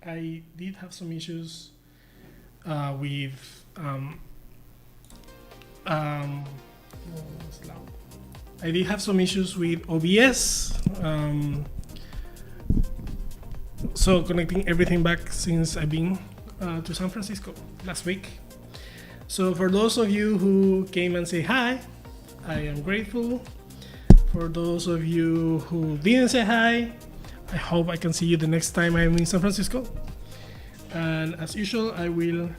I did have some issues with what was loud? I did have some issues with OBS. So connecting everything back since I've been to San Francisco last week. So for those of you who came and say hi, I am grateful. For those of you who didn't say hi, I hope I can see you the next time I'm in San Francisco. And as usual, I will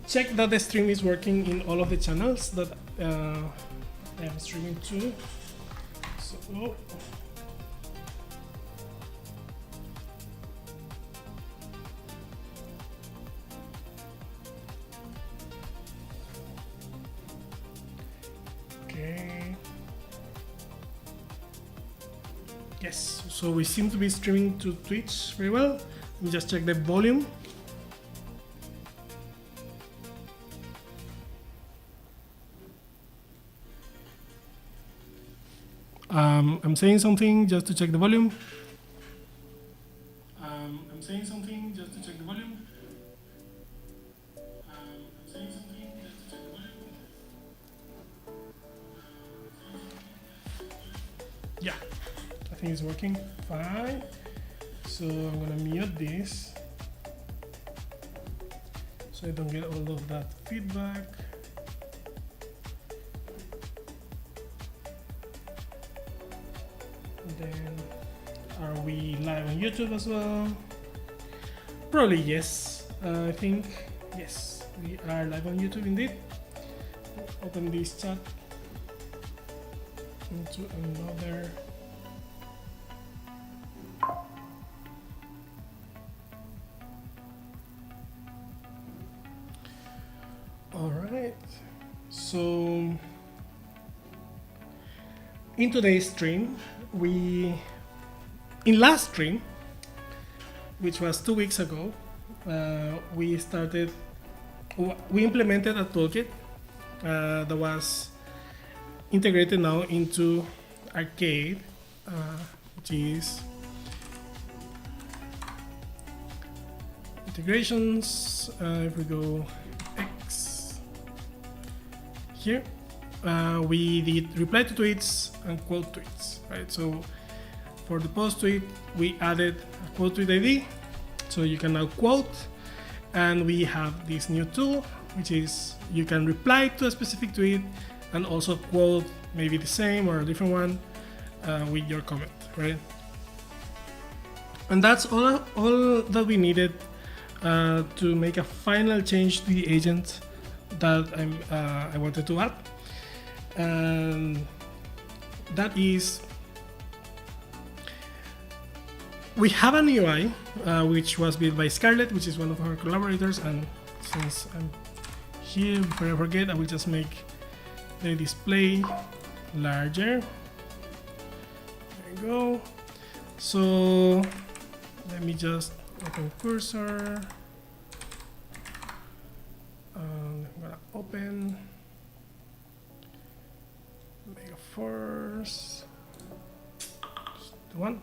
check that the stream is working in all of the channels that I am streaming to. So, okay. Yes, so we seem to be streaming to Twitch very well. Let me just check the volume. I'm saying something just to check the volume. I'm saying something just to check the volume. I'm saying something just to check the volume. Yeah, I think it's working fine. So I'm gonna mute this so I don't get all of that feedback. Then, are we live on YouTube as well? Probably yes. I think yes, we are live on YouTube indeed. Open this chat into another. All right. So in today's stream, in last stream, which was 2 weeks ago, we implemented a toolkit that was integrated now into Arcade, which is integrations. If we go X here, we did reply to tweets and quote tweets, right? So for the post tweet, we added a quote tweet ID, so you can now quote, and we have this new tool, which is you can reply to a specific tweet and also quote maybe the same or a different one with your comment, right? And that's all that we needed to make a final change to the agent that I wanted to add. And that is, we have an UI which was built by Scarlett, which is one of our collaborators. And since I'm here, before I forget, I will just make the display larger. There we go. So let me just open cursor. I'm gonna open Megaforce. Just the one.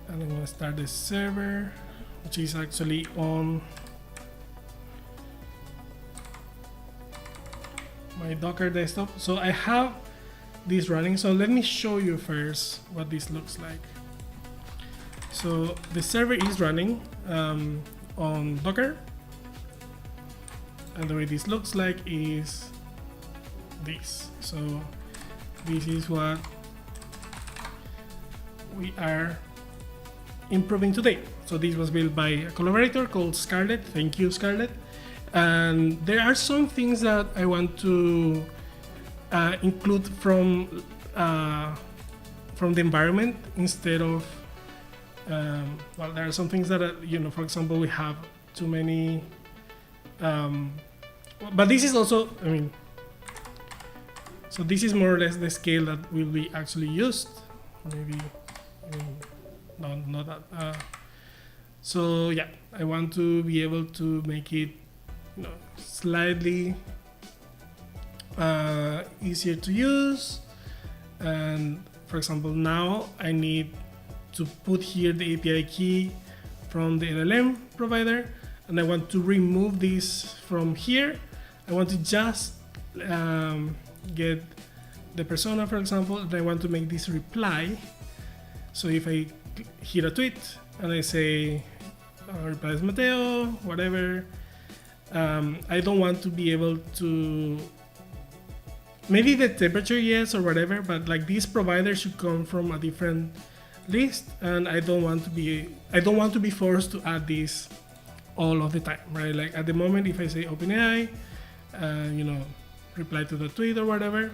And I'm gonna start the server, which is actually on my Docker desktop. So I have this running. So let me show you first what this looks like. So the server is running on Docker, and the way this looks like is this. So this is what we are improving today. So this was built by a collaborator called Scarlett. Thank you, Scarlett. And there are some things that I want to include from the environment instead of well, there are some things that for example, we have too many but this is also, so this is more or less the scale that will be actually used, maybe not that so yeah, I want to be able to make it slightly easier to use. And for example, now I need to put here the API key from the LLM provider, and I want to remove this from here. I want to just get the persona, for example, and I want to make this reply. So if I hit a tweet and I say reply is Mateo, whatever, I don't want to be able to, maybe the temperature, yes, or whatever, but like this provider should come from a different list, and I don't want to be forced to add this all of the time, right? Like at the moment, if I say OpenAI, reply to the tweet or whatever,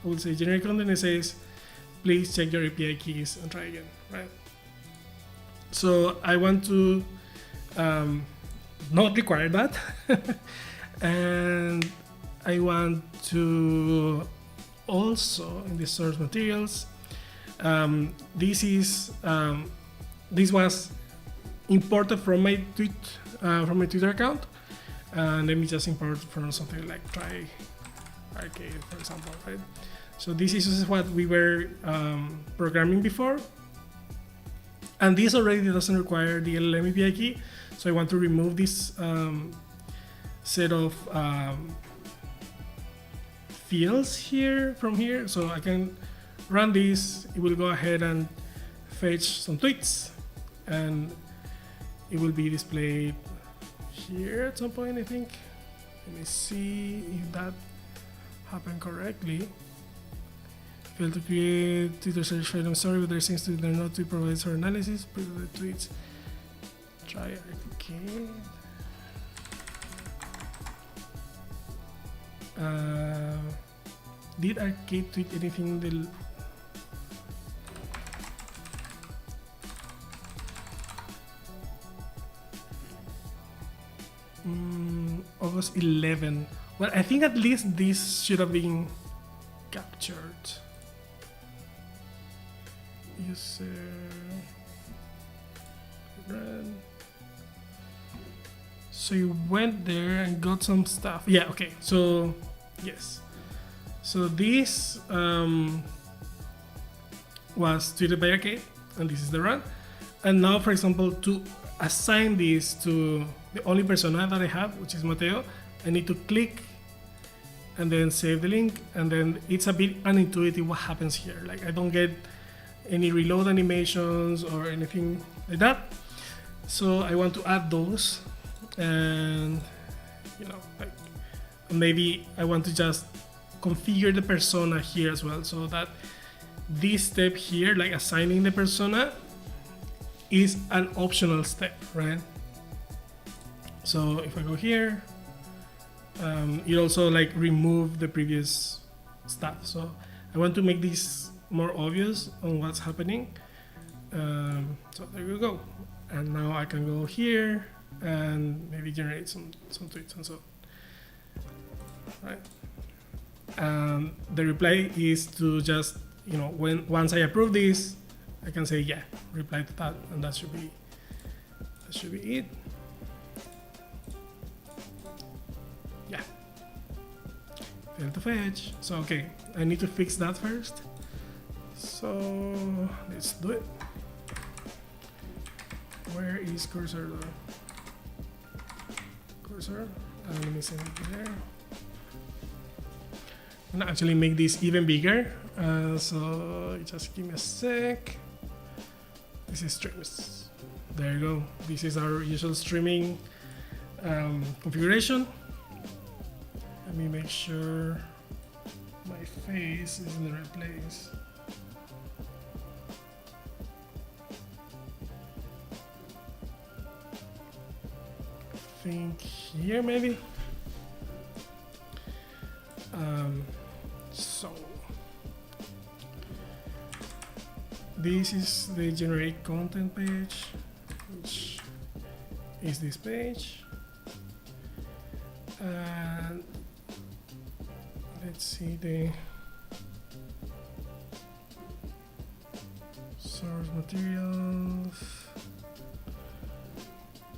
I will say generate content. It says, please check your API keys and try again, right? So I want to not require that, and I want to also in the source materials. This was imported from my Twitter account. Let me just import from something like Try Arcade, for example, right? So this is what we were programming before, and this already doesn't require the LLM API key. So I want to remove this set of fields here from here, so I can run this. It will go ahead and fetch some tweets, and it will be displayed here at some point, I think. Let me see if that happened correctly. Failed to create Twitter search item. Sorry, but there seems to be not to provide for analysis. Put the tweets. Try Arcade. Did Arcade tweet anything? August 11. Well, I think at least this should have been captured. User run. So you went there and got some stuff. Yeah, okay. So yes. So this was tweeted by Arcade, and this is the run. And now, for example, to assign this to the only persona that I have, which is Mateo, I need to click and then save the link, and then it's a bit unintuitive what happens here. Like I don't get any reload animations or anything like that. So I want to add those, and like maybe I want to just configure the persona here as well, so that this step here, like assigning the persona, is an optional step, right? So if I go here, it also like remove the previous stuff. So I want to make this more obvious on what's happening. So there you go. And now I can go here and maybe generate some tweets and so on. Right. The reply is to just, once I approve this, I can say yeah, reply to that, and that should be it. Yeah. Fail to fetch. So okay, I need to fix that first. So let's do it. Where is cursor though? Cursor. Let me send it there. I'm gonna actually make this even bigger. So just give me a sec. This is streams. There you go. This is our usual streaming configuration. Let me make sure my face is in the right place. I think here maybe. So this is the generate content page, which is this page, and let's see the source materials.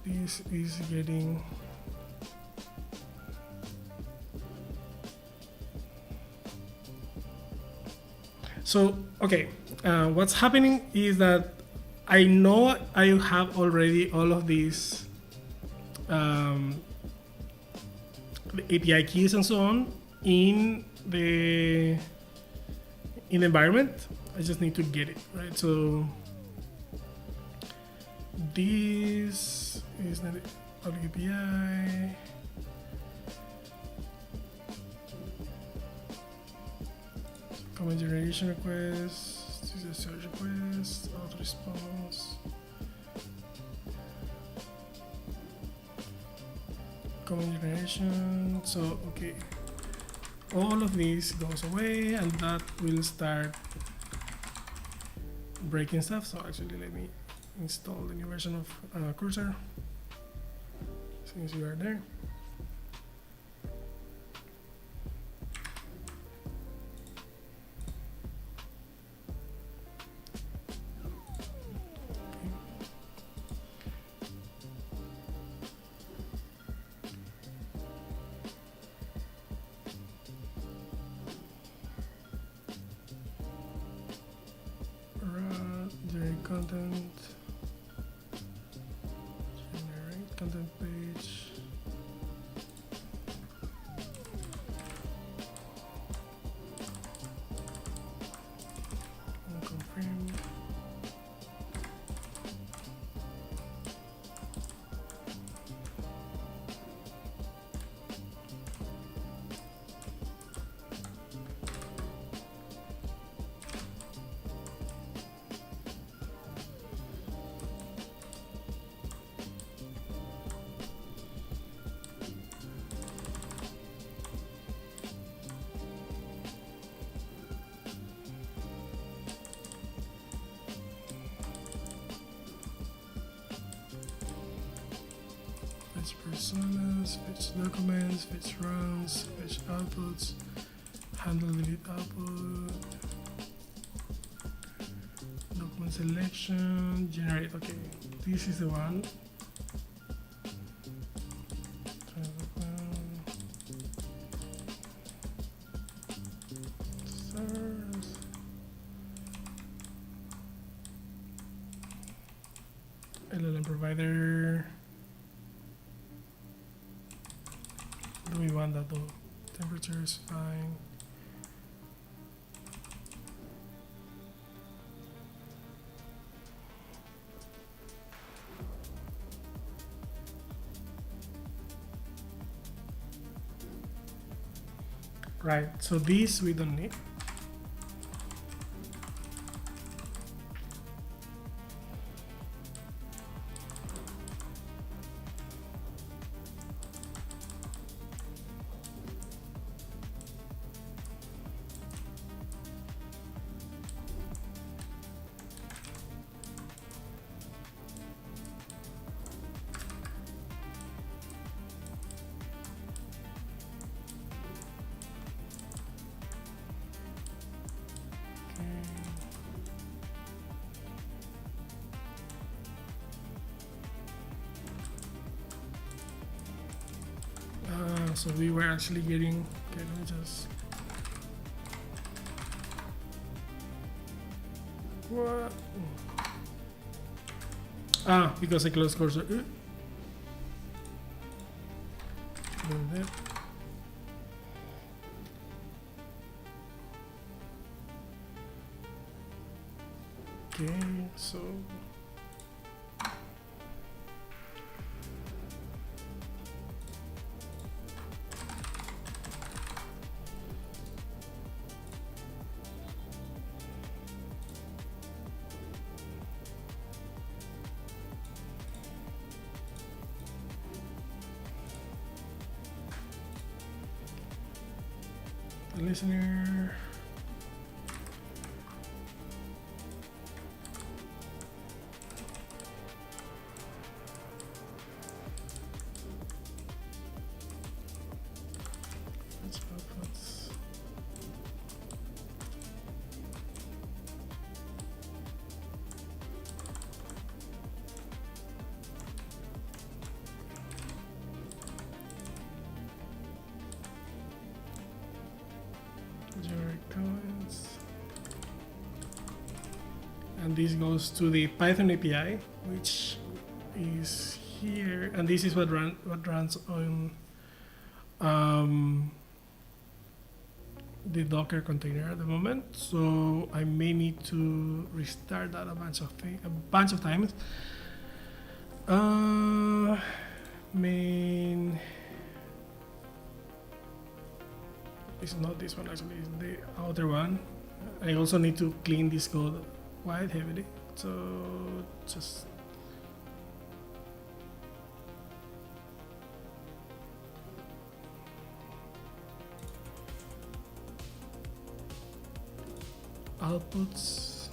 This is getting So, okay, what's happening is that I know I have already all of these the API keys and so on in the environment. I just need to get it, right? So this is the public API. Comment generation request, this is a search request, auto response. Comment generation. So okay, all of this goes away, and that will start breaking stuff. So actually, let me install the new version of Cursor since you are there. Generate content, generate content page. Confirm. Fetch personas, fetch documents, fetch runs, fetch outputs, handle delete output, document selection, generate. Okay, this is the one. LLM provider. Do we want that though? Temperature is fine. Right, so these we don't need. So we were actually getting, okay, let me just, what? Ah, because I closed cursor. Doing that. Okay, so the listener. and this goes to the Python API, which is here, and this is what runs on the Docker container at the moment. So I may need to restart that a bunch of times. Main. It's not this one actually, it's the outer one. I also need to clean this code quite heavily, so just outputs,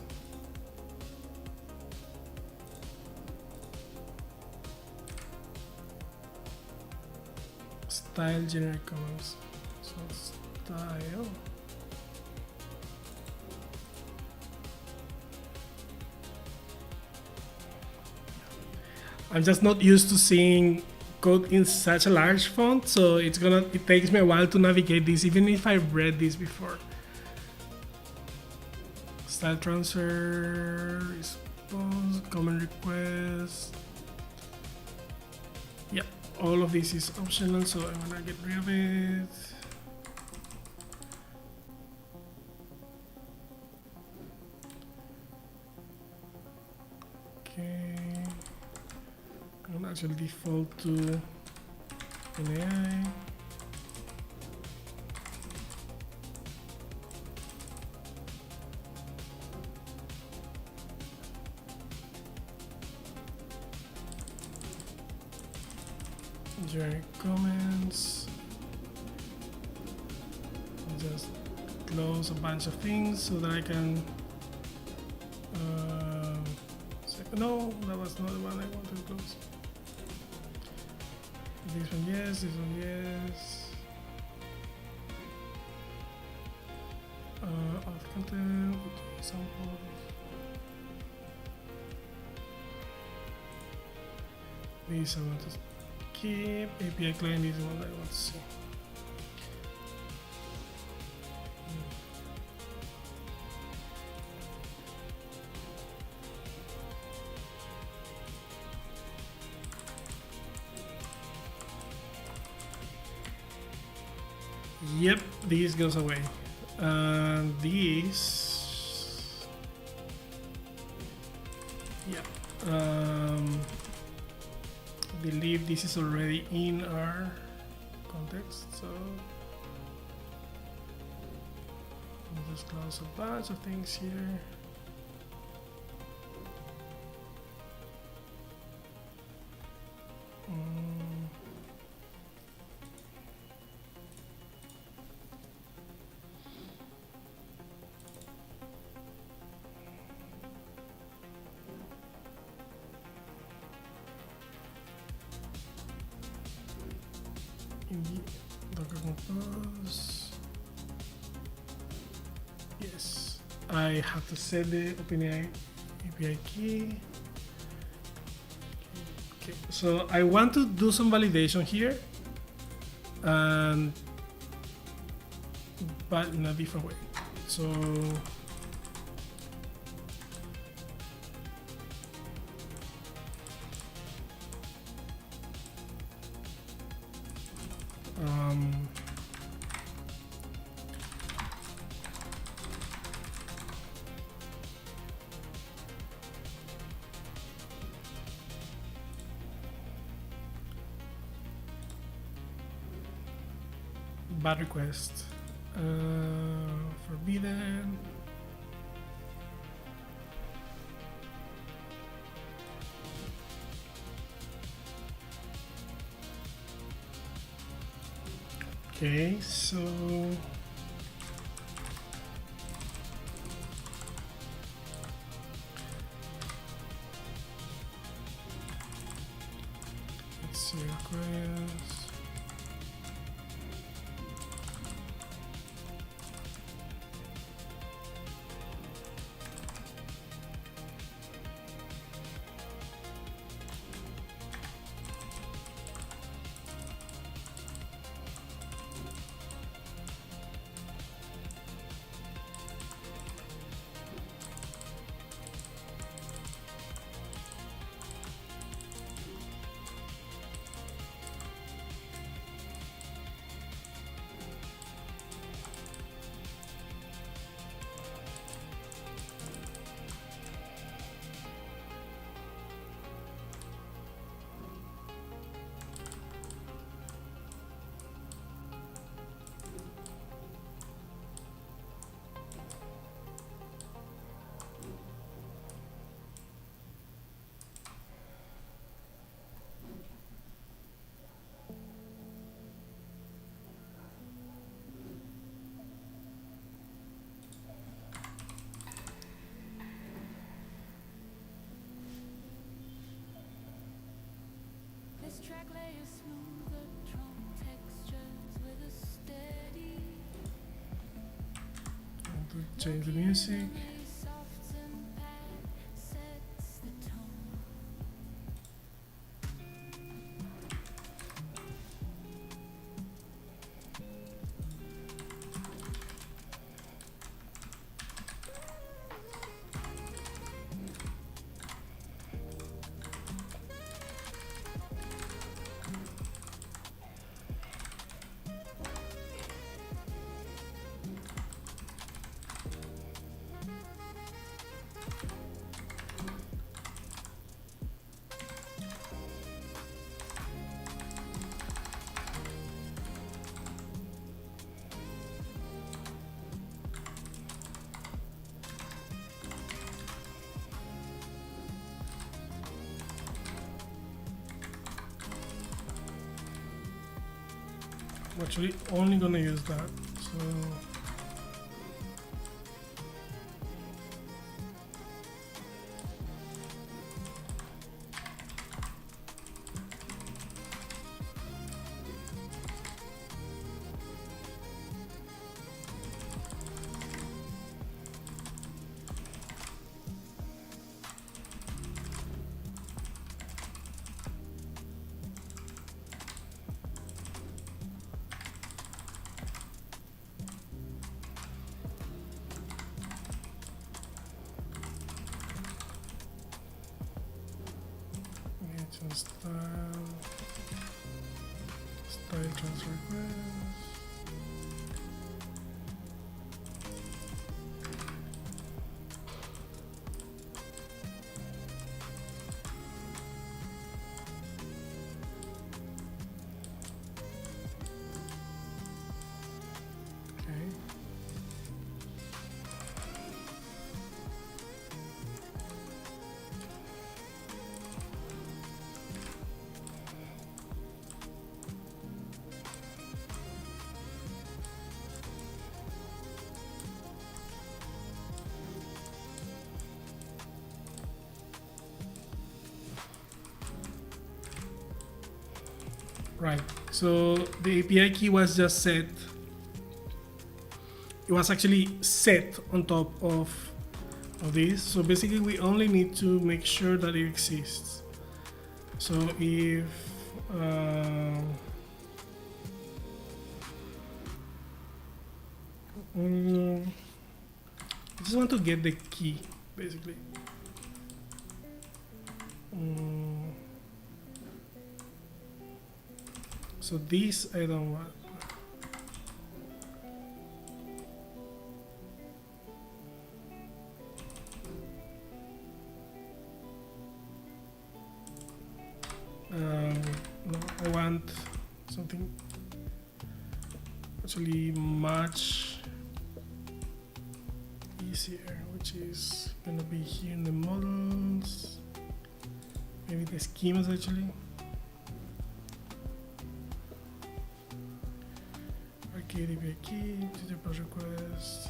style generic comments, so style. I'm just not used to seeing code in such a large font, so it takes me a while to navigate this, even if I've read this before. Style transfer, response, comment request. Yeah, all of this is optional, so I'm gonna get rid of it. Okay. I'm gonna actually default to NAI. Generic comments. Just close a bunch of things so that I can. No, that was not the one I wanted to close. This one yes, this one yes. Auth content, samples. These I want to keep. API client is the one I want to see. Yep, this goes away. And this, yeah, I believe this is already in our context, so I'll just close a bunch of things here. Docker compose. Yes, I have to set the OpenAI API key. Okay, so I want to do some validation here, but in a different way. So bad request, forbidden. Okay, so let's see requires. Change the music. I'm actually only gonna use that. So style transfer request. Okay. Right, so the API key was just set. It was actually set on top of this. So basically we only need to make sure that it exists. So if I just want to get the key basically. So this I don't want. No, I want something actually much easier, which is gonna be here in the models. Maybe the schemas actually. API key to the push request.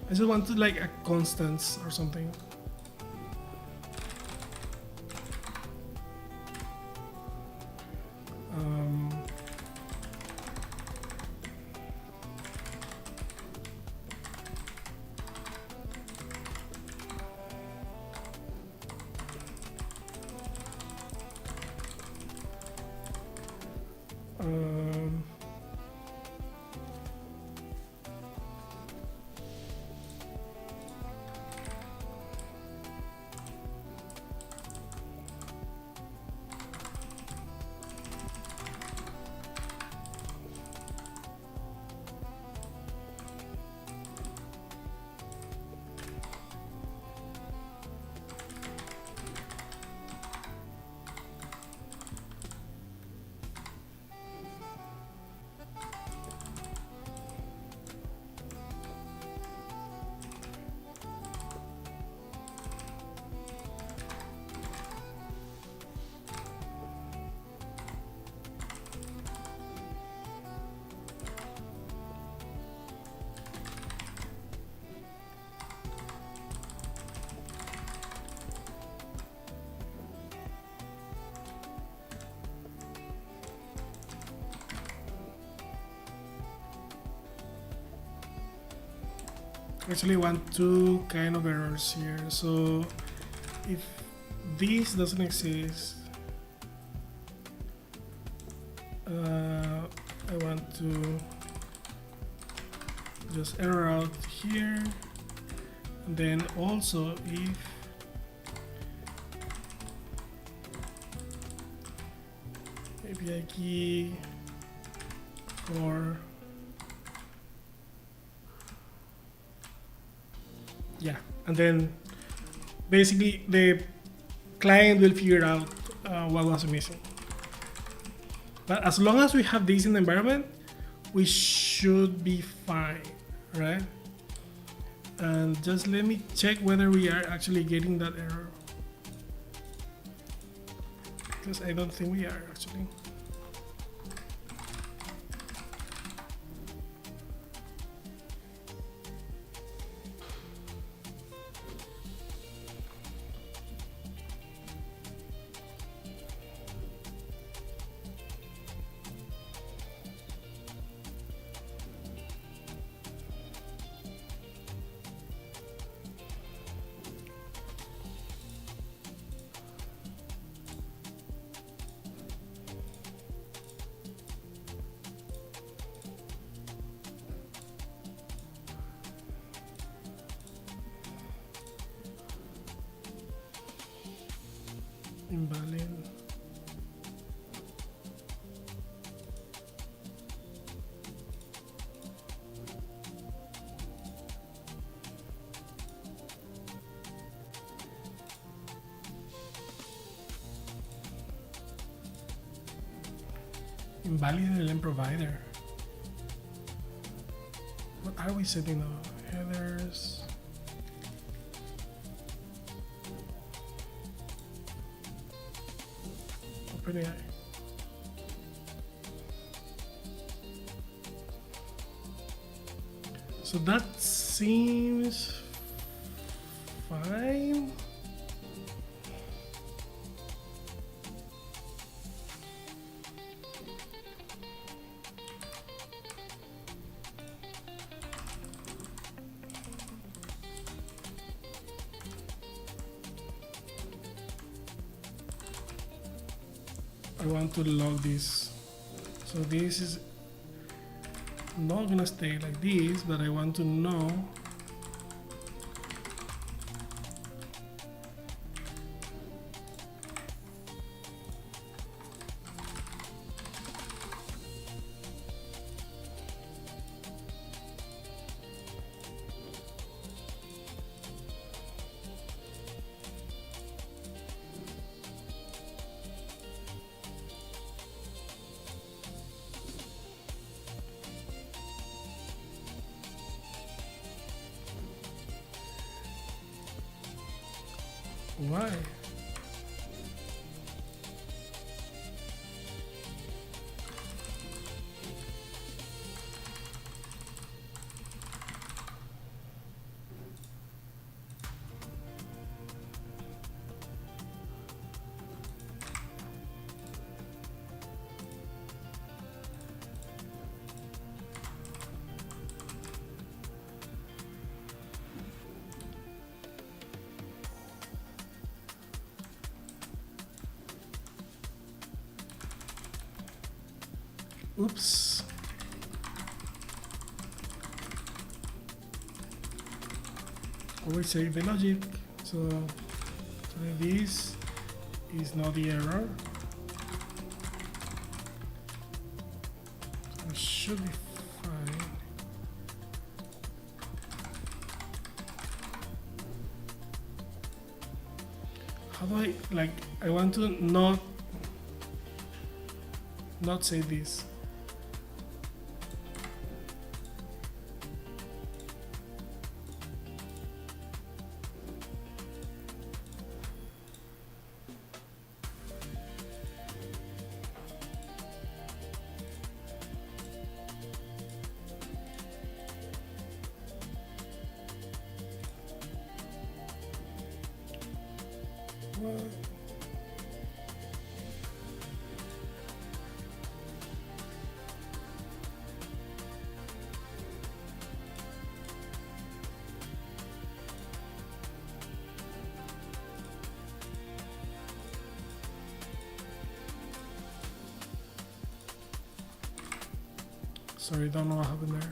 I just wanted like a constants or something. actually want two kind of errors here. So if this doesn't exist, I want to just error out here, and then also if API key for and then basically the client will figure out what was missing. But as long as we have this in the environment, we should be fine, right? And just let me check whether we are actually getting that error, because I don't think we are actually. Invalid. Invalid LLM provider. What are we setting now? Headers. OpenAI. So that seems fine. I want to log this. So this is not gonna stay like this, but I want to know why. Oops. Always save the logic. So this is not the error. So it should be fine. How do I want to not say this. Sorry, don't know what happened there.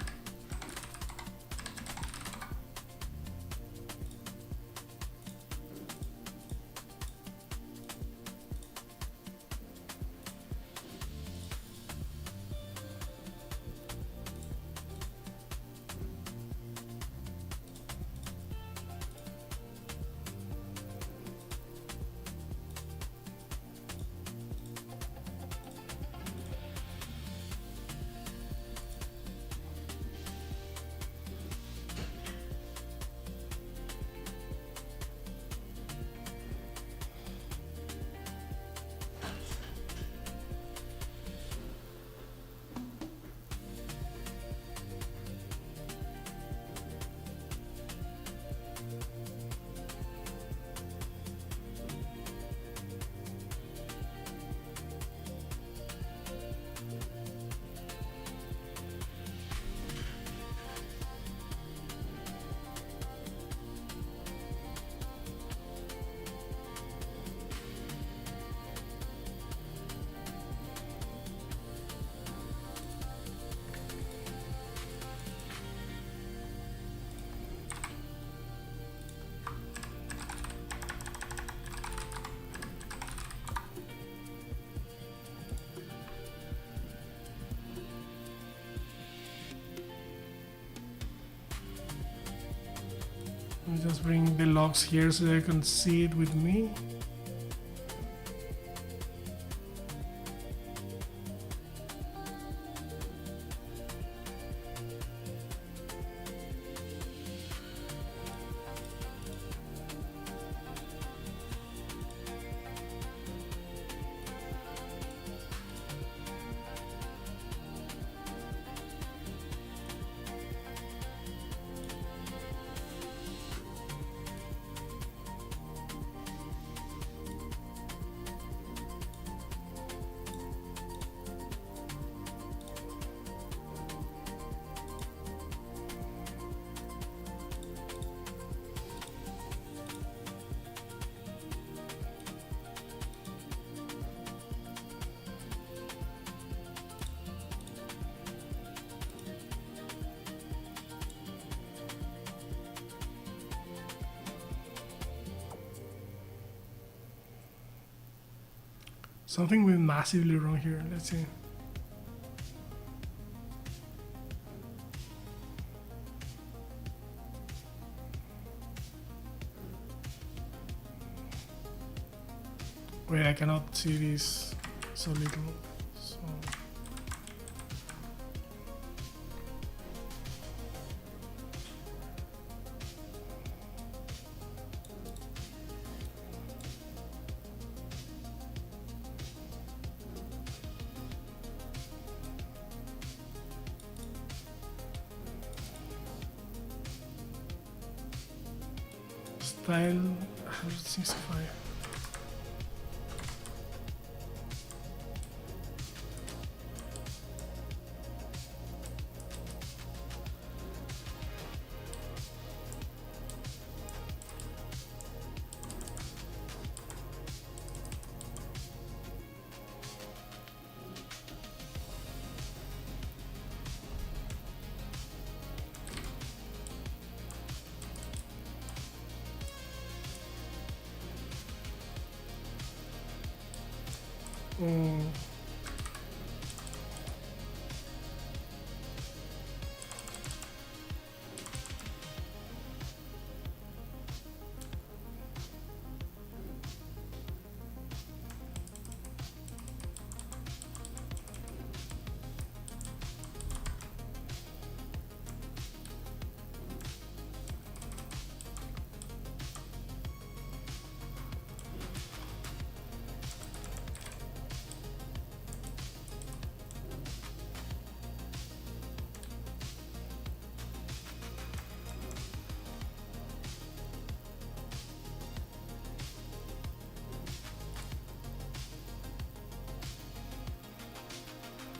Let me just bring the logs here so they can see it with me. Something went massively wrong here. Let's see. Wait, I cannot see this so little. So style 165.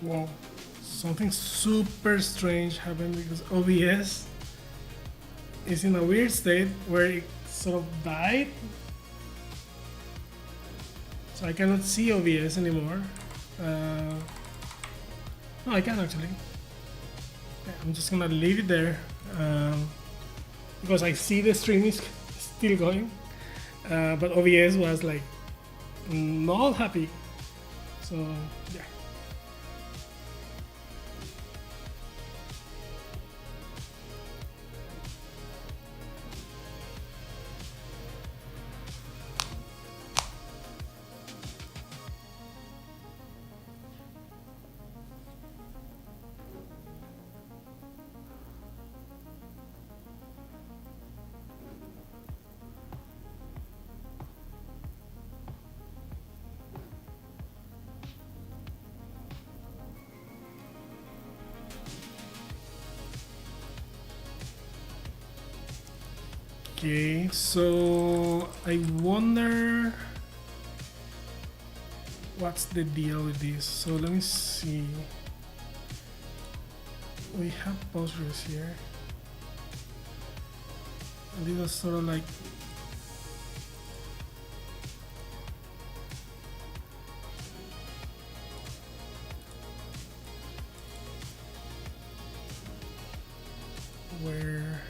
Wow, something super strange happened because OBS is in a weird state where it sort of died. So I cannot see OBS anymore. No, I can actually. I'm just gonna leave it there because I see the stream is still going, but OBS was like not happy. So yeah. Okay, so I wonder what's the deal with this. So let me see. We have Postgres here. And this was sort of like where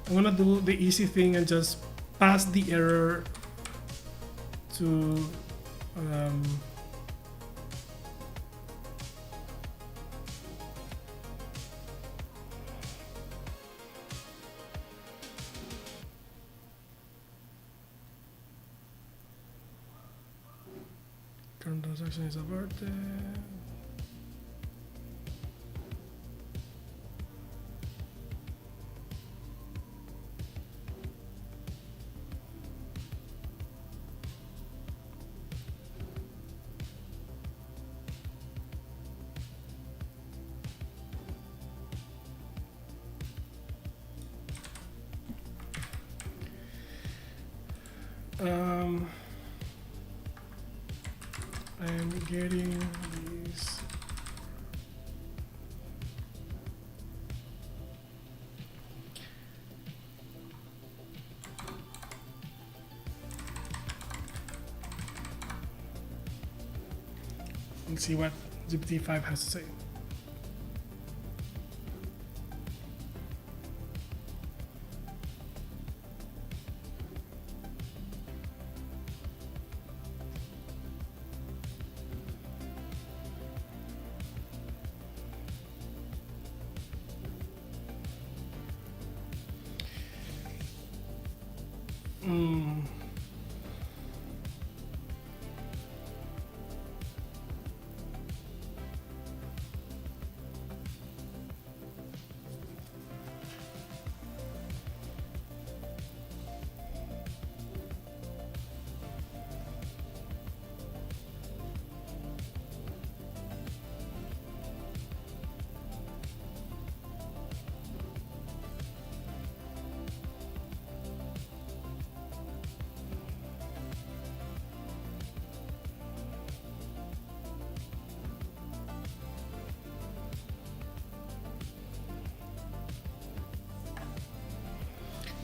I'm gonna do the easy thing and just pass the error to current transaction is averted. I'm getting these. Let's see what GPT-5 has to say.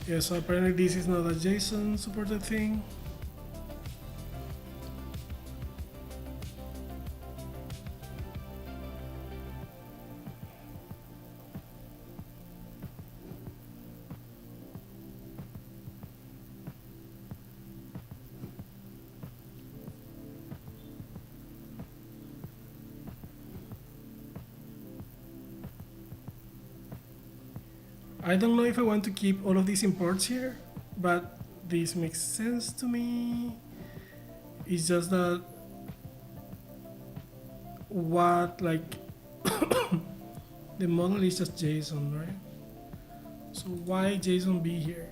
Yeah, so apparently this is not a JSON supported thing. I don't know if I want to keep all of these imports here, but this makes sense to me. It's just that what like the model is just JSON, right? So why JSON be here?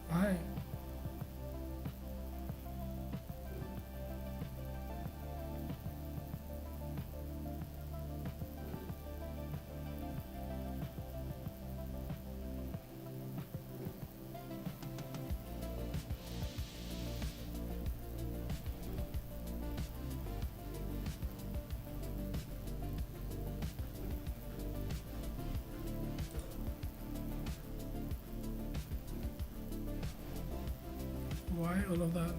Why? Why all of that?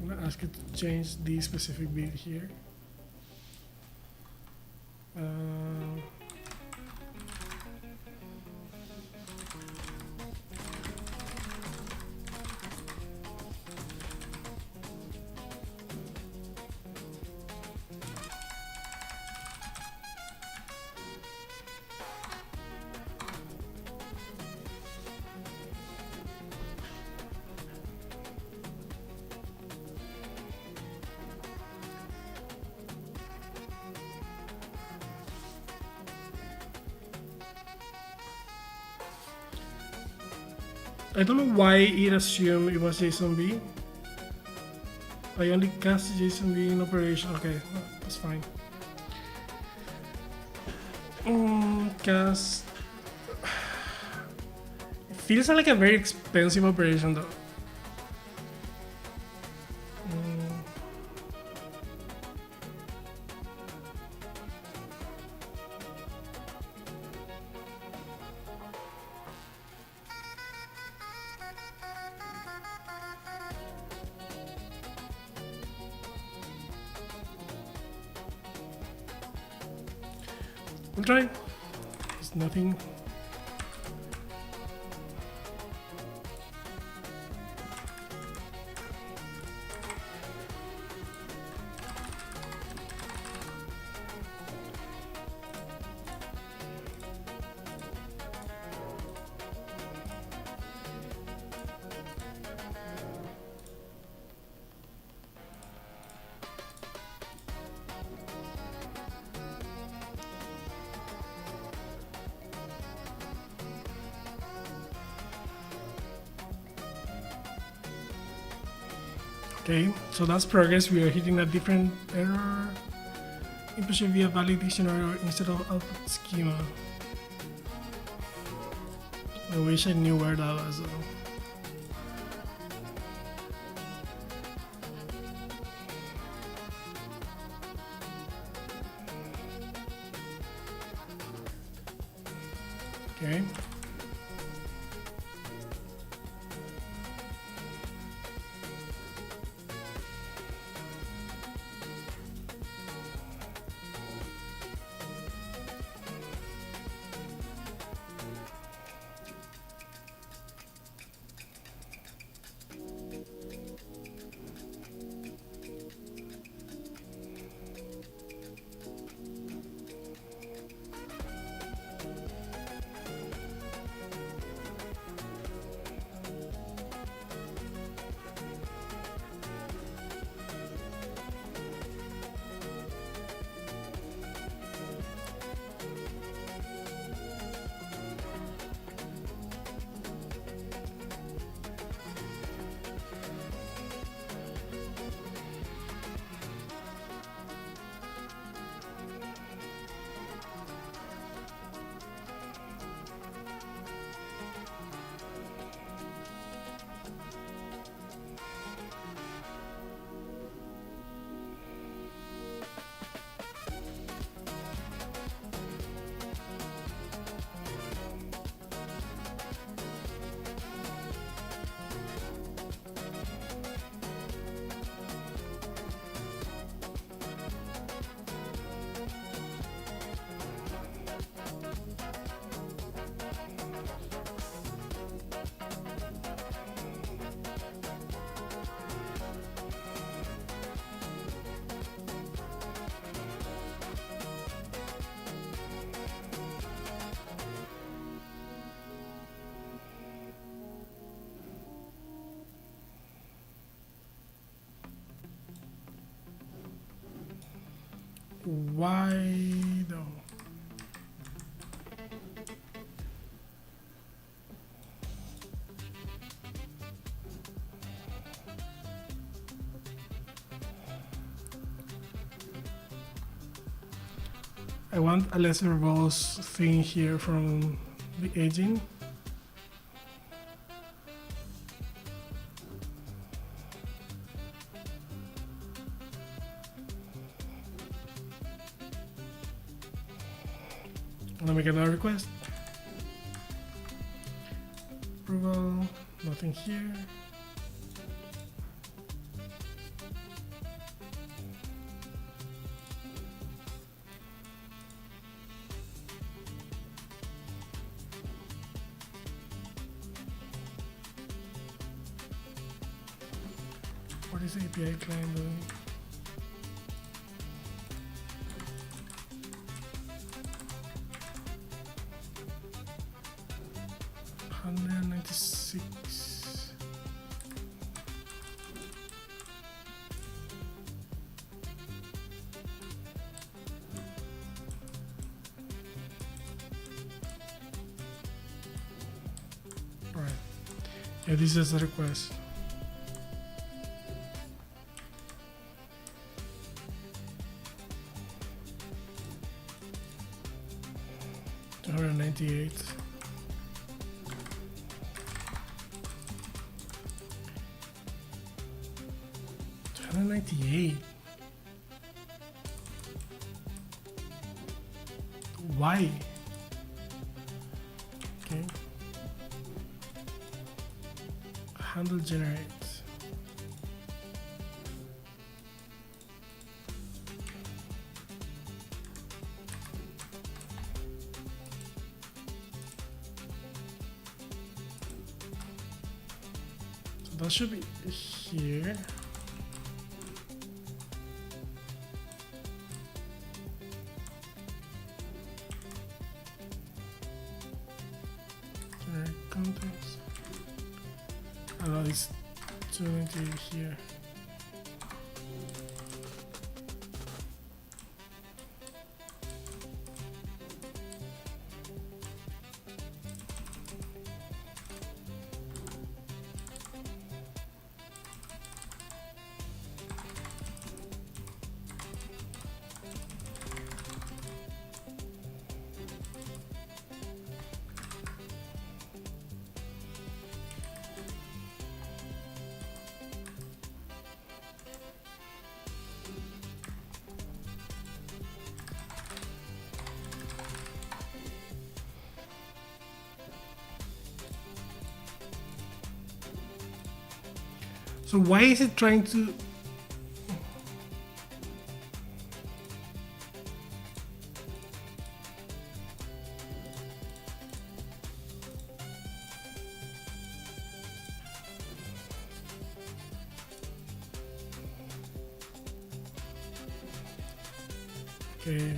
I'm gonna ask you to change the specific bit here. I don't know why it assumed it was JSONB. I only cast JSONB in operation. Okay, that's fine. Cast. It feels like a very expensive operation though. We'll try. There's nothing. Okay, so that's progress. We are hitting a different error. Input via valid dictionary instead of output schema. I wish I knew where that was though. Okay. Why though? I want a less verbose thing here from the aging. I'm gonna make another request. Approval, nothing here. What is the API client doing? $196. All right. Yeah, this is a request. $298. $298. Why? Okay. Handle generates. So that should be here. Generate contents. Allow this 298 here. So why is it trying to? Okay.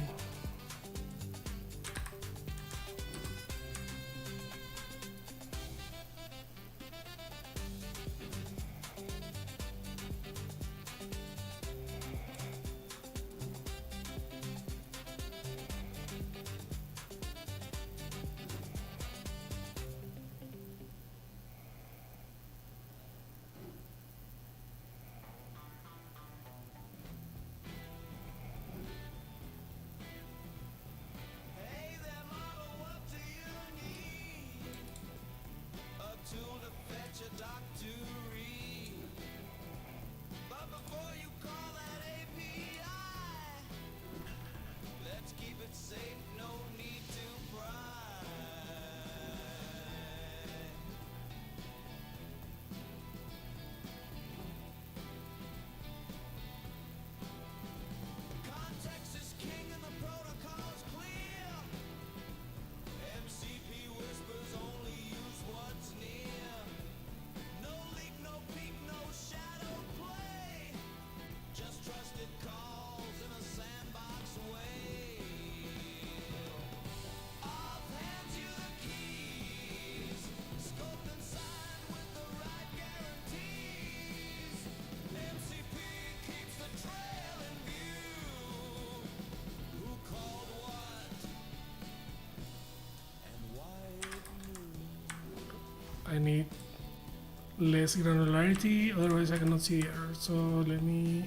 I need less granularity, otherwise I cannot see the error. So let me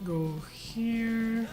go here.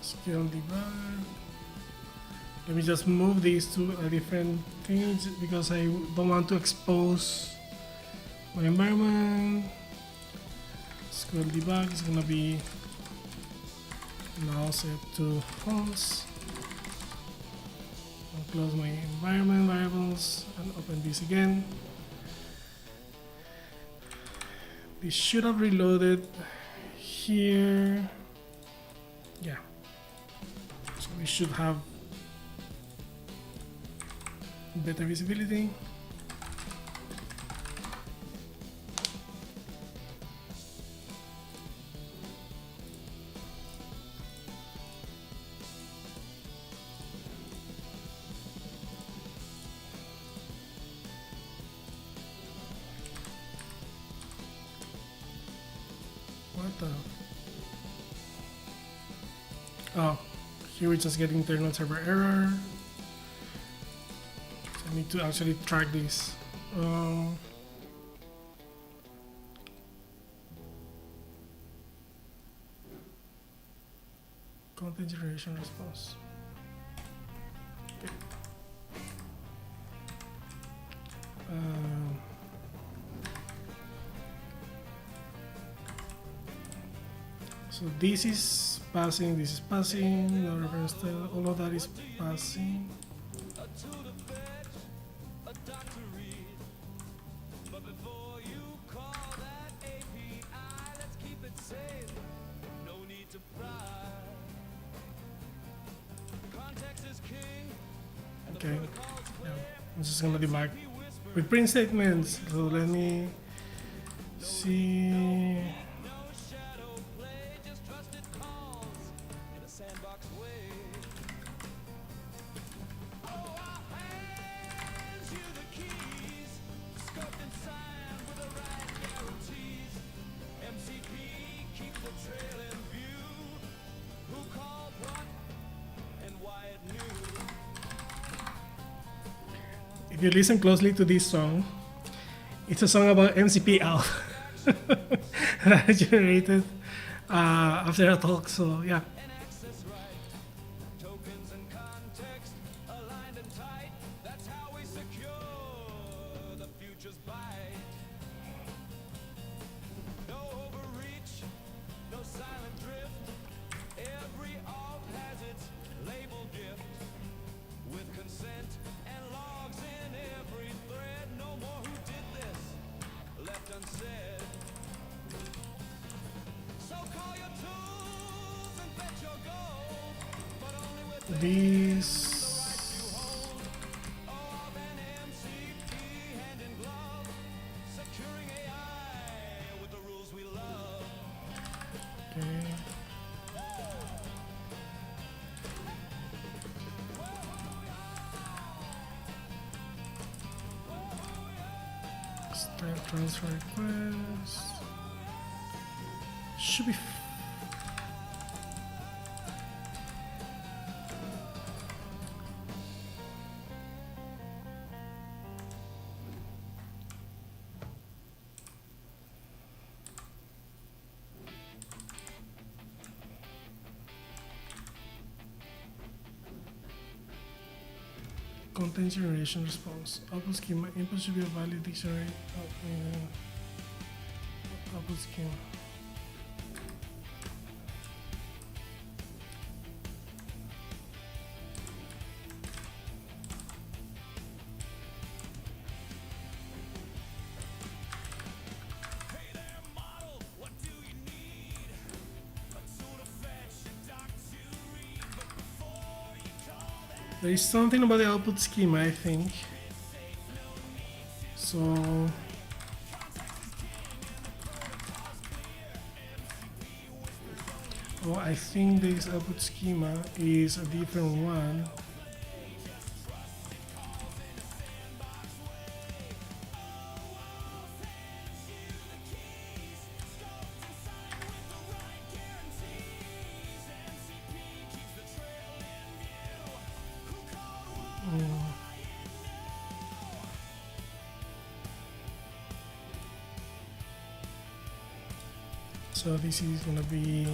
Skill debug. Let me just move these to a different things because I don't want to expose my environment. Skill debug is gonna be now set to false. I'll close my environment variables and open this again. This should have reloaded here. Yeah. So we should have better visibility. What the? Oh, here we're just getting internal server error. So I need to actually track this. Content generation response. Okay. So this is passing, this is passing, no reference to all of that is passing. Okay, yeah. I'm just gonna debug with print statements. So let me see. If you listen closely to this song, it's a song about MCP out that I generated after a talk. So yeah. This okay. Start transfer request. Should be content generation response. Output schema. Input should be a valid dictionary. Output schema. There is something about the output schema, I think. So I think this output schema is a different one. So this is gonna be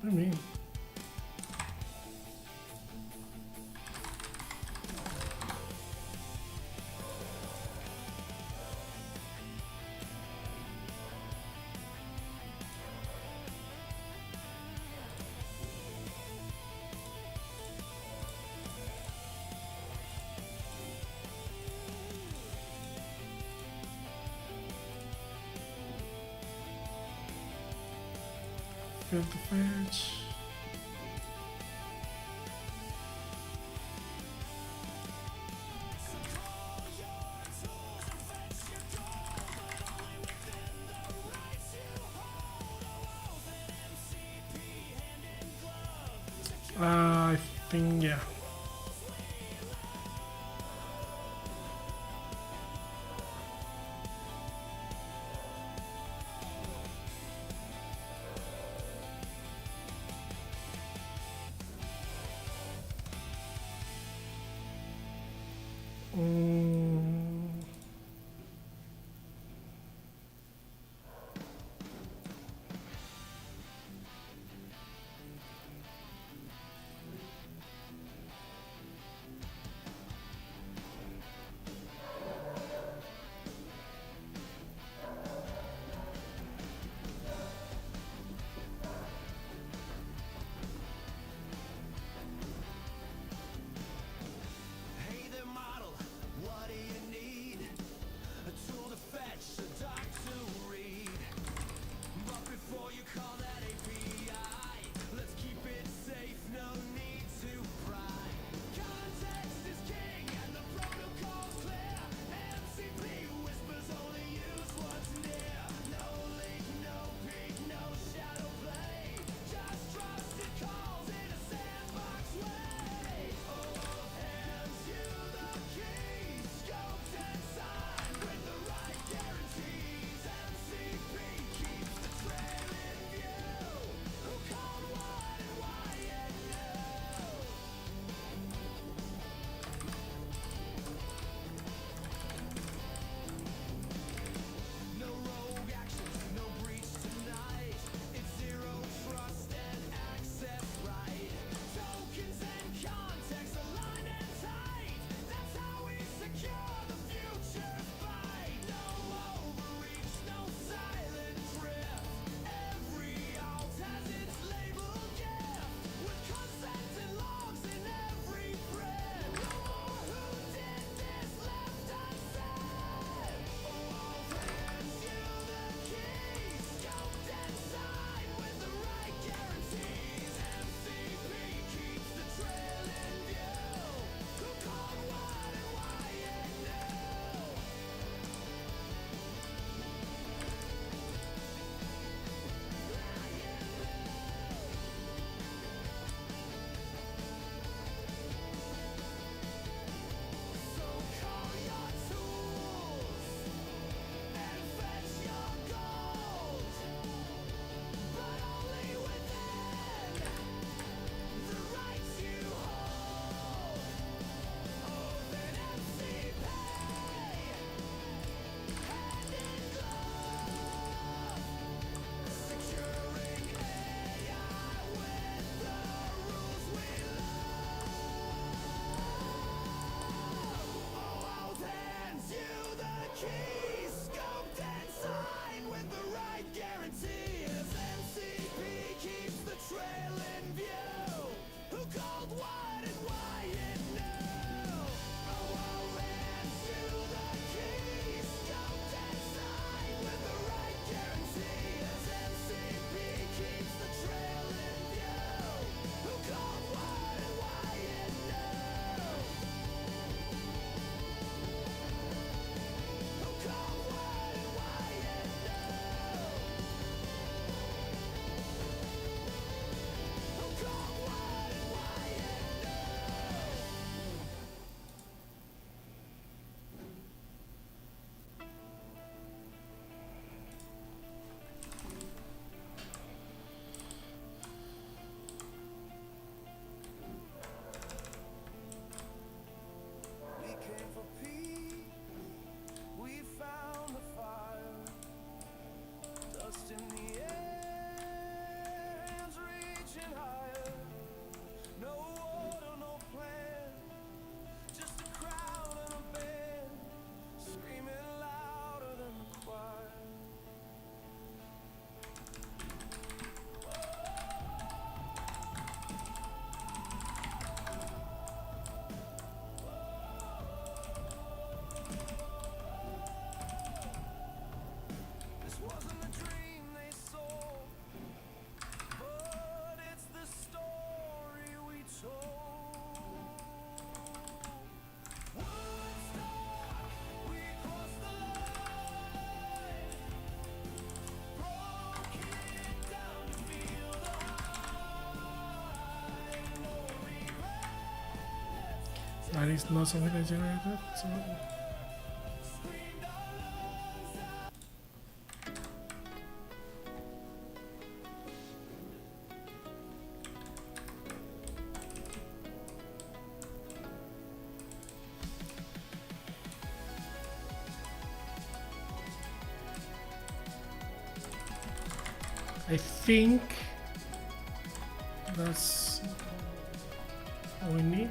what do you mean? Failed to fetch. I think, yeah. That is not something I generated, so I think that's all we need.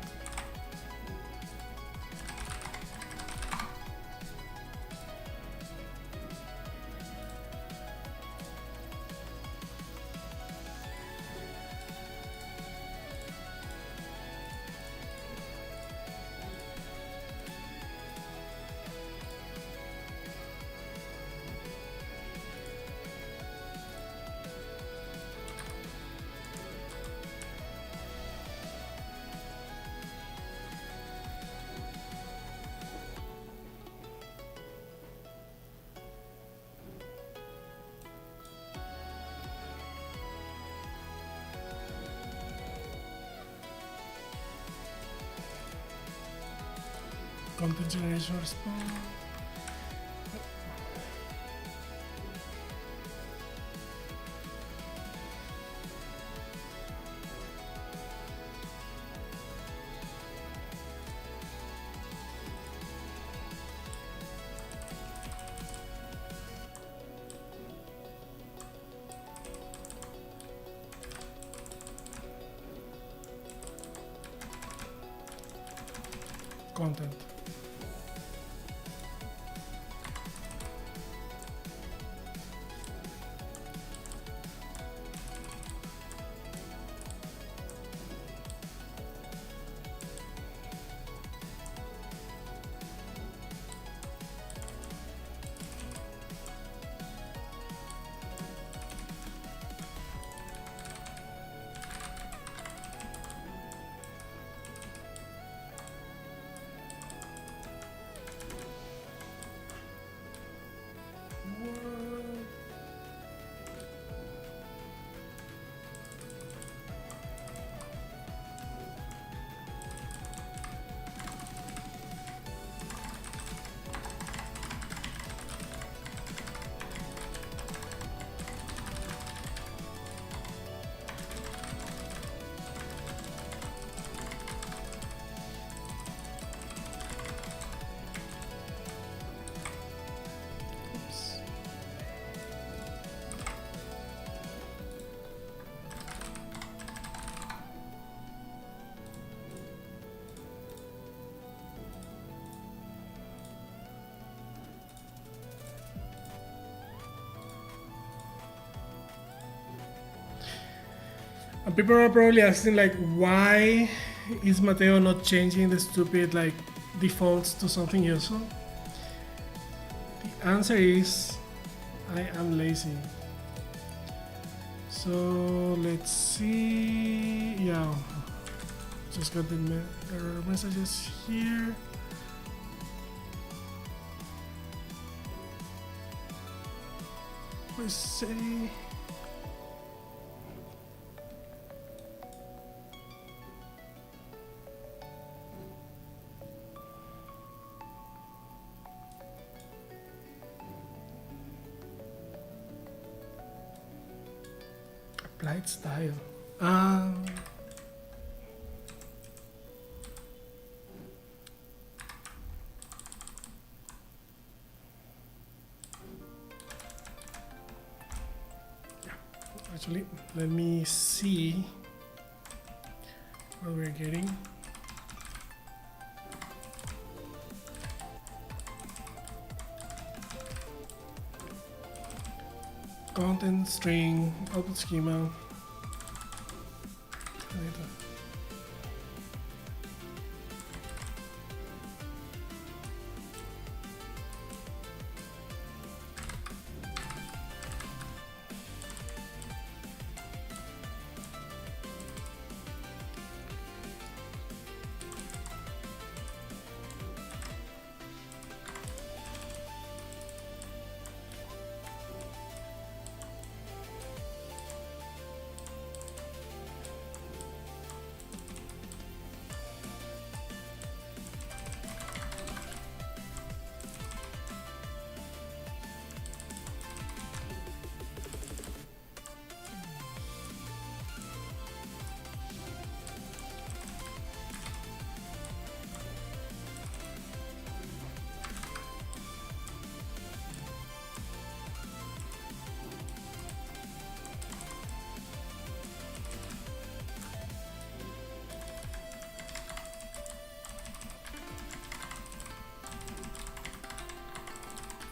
Content generation response. Content. And people are probably asking like, why is Mateo not changing the stupid like defaults to something useful? The answer is I am lazy. So let's see. Yeah, just got the error messages here. Let's see. Applied style. Actually, let me see what we're getting. Content string output schema.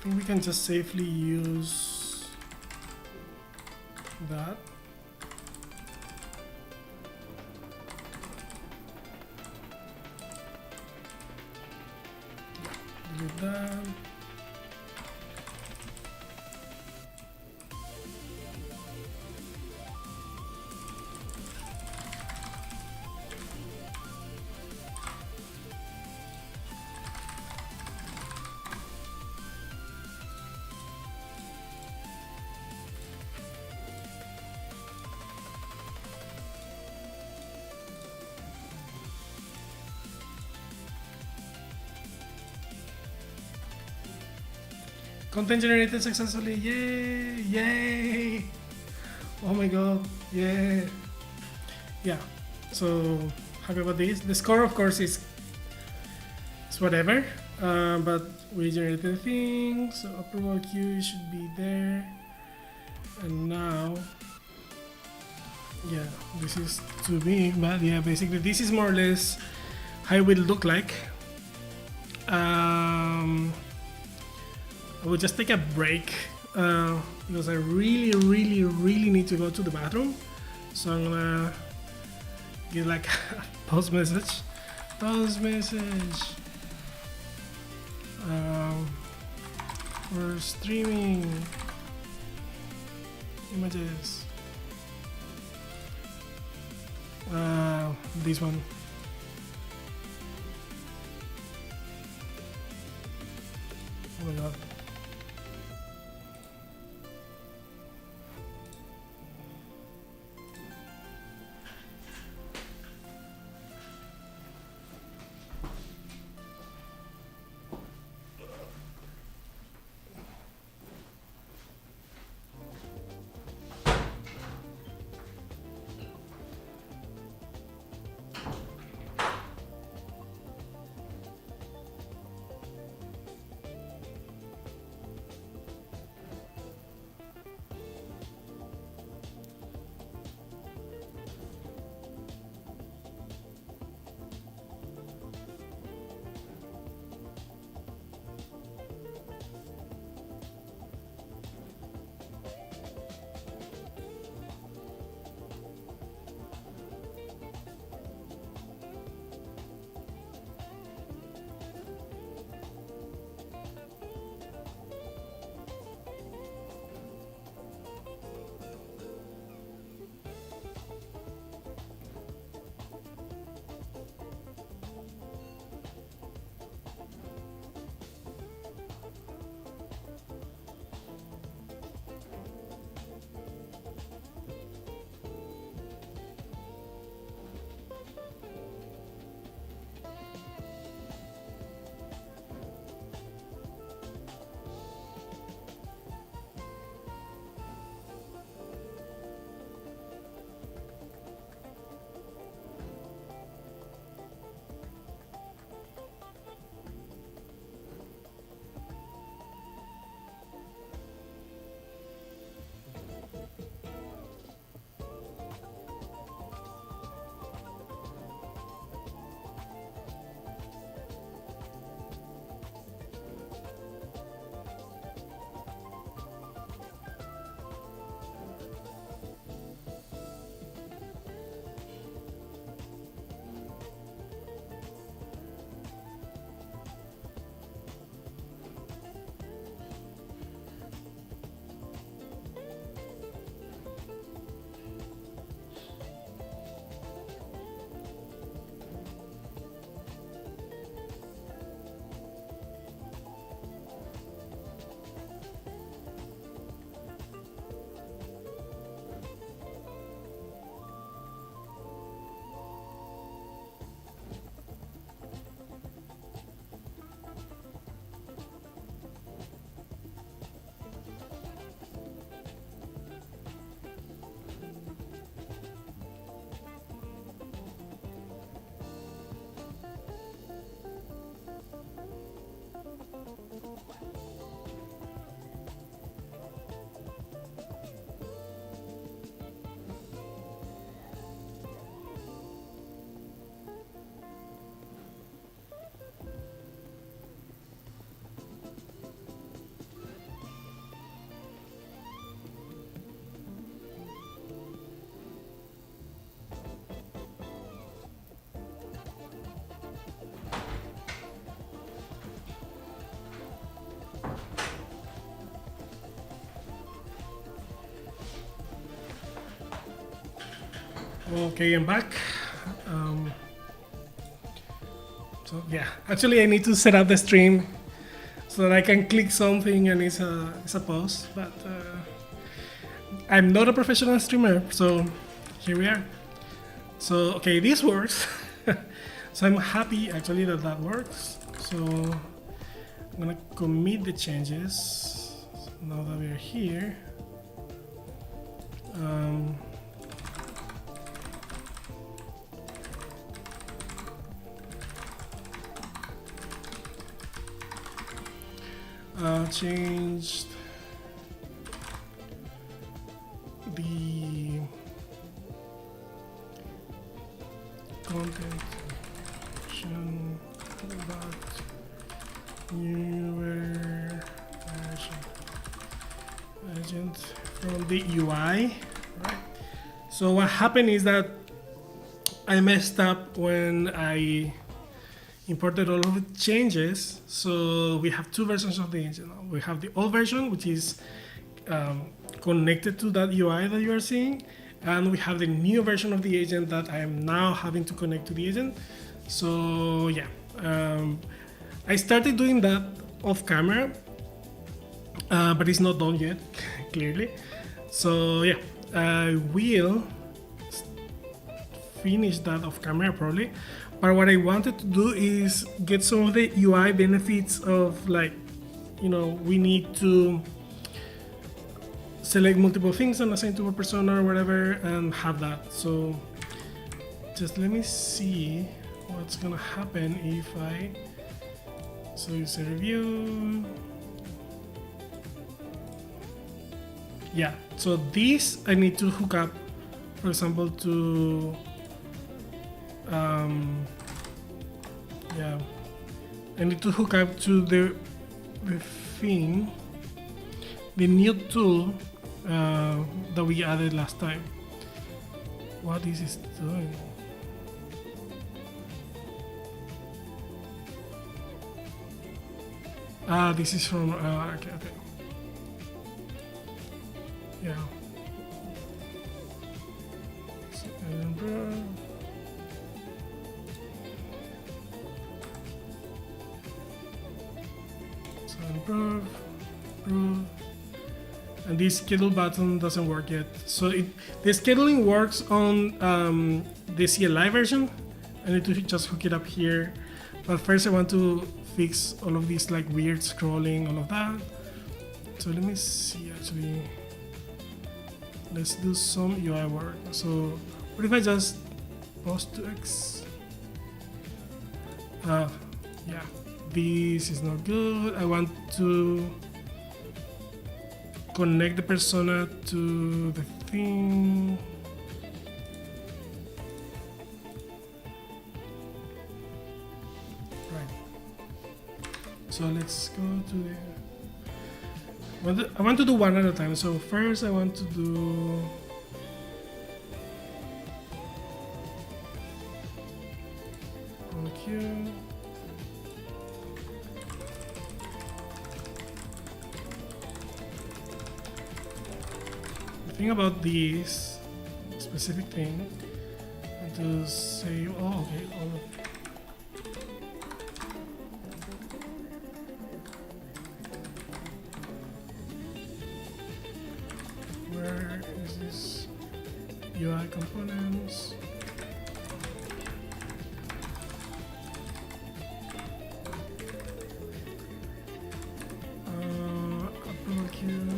think we can just safely use that. Delete that. Content generated successfully. Yay! Yay! Oh my god. Yeah. Yeah. So happy about this. The score, of course, is whatever. But we generated things. So approval queue should be there. And now, yeah, this is too big. But yeah, basically, this is more or less how it will look like. I will just take a break because I really need to go to the bathroom. So I'm gonna get like a pause message. Pause message. We're streaming images. This one. Oh my god. Okay, I'm back. Um, so yeah, actually I need to set up the stream so that I can click something and it's a pause. But I'm not a professional streamer, so here we are. So okay, this works. So I'm happy actually that that works. So I'm gonna commit the changes now that we're here. Changed the content version about newer version agent from the UI, right? So what happened is that I messed up when I imported all of the changes. So we have two versions of the engine. We have the old version, which is connected to that UI that you are seeing, and we have the new version of the agent that I am now having to connect to the agent. So yeah, I started doing that off camera, but it's not done yet, clearly. So yeah, I will finish that off camera probably. But what I wanted to do is get some of the UI benefits of, like, you know, we need to select multiple things and assign to a persona or whatever and have that. So just let me see what's gonna happen if I, so user review. Yeah, so this I need to hook up, for example, to yeah, I need to hook up to the thing, the new tool that we added last time. What is this doing? This is from okay. Yeah. Improve, and this schedule button doesn't work yet. So the scheduling works on the CLI version. I need to just hook it up here, but first I want to fix all of these like weird scrolling, all of that. So let me see, actually, let's do some UI work. So what if I just post to X? Yeah, this is not good. I want to connect the persona to the thing. Right. So let's go to the, I want to do one at a time. So first I want to do queue. The thing about this specific thing, and to say, oh, okay, all of where is this UI components? Approval queue.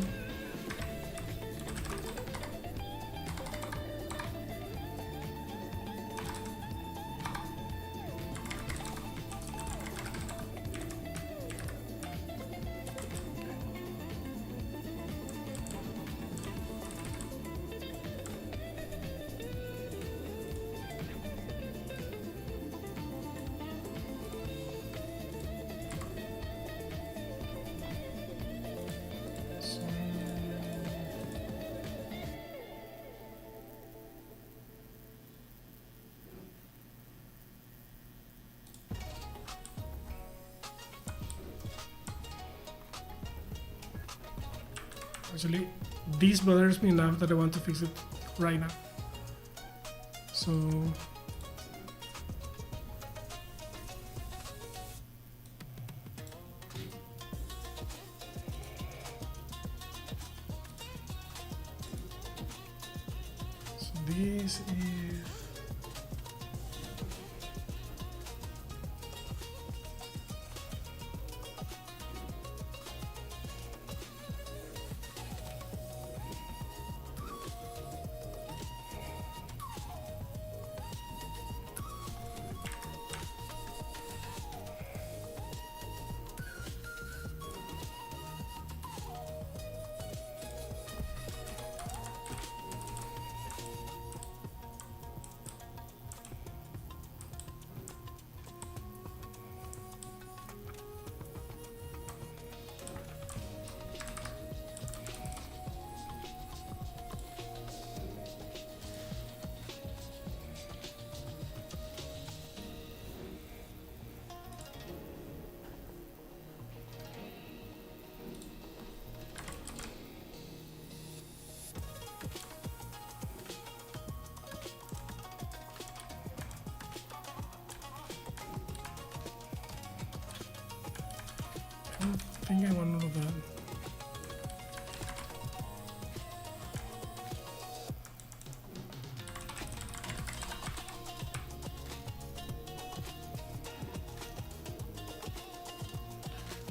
Actually, this bothers me enough that I want to fix it right now. So this is I think I want to do that.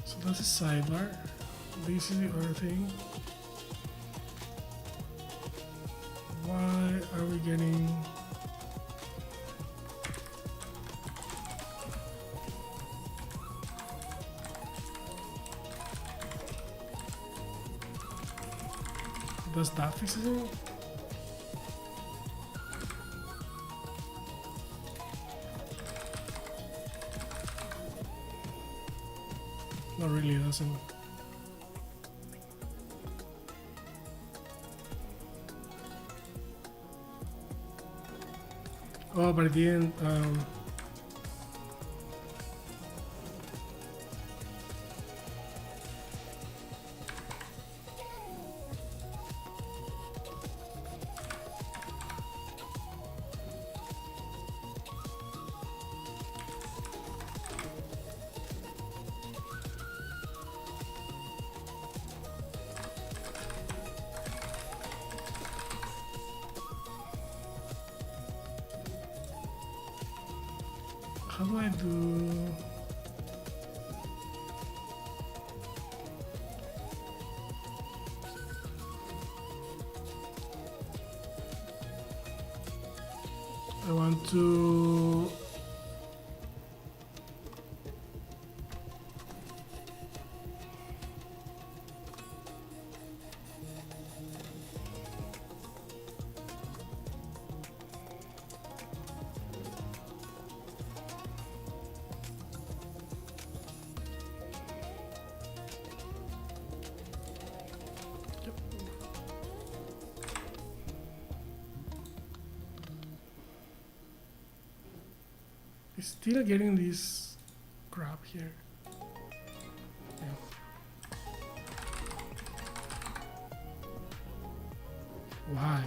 So that's a sidebar. This is the earthing. Why are we getting does that fix it? Not really, it doesn't. Oh, but it didn't. How do I do? I want to still getting this crap here. Yeah. Why?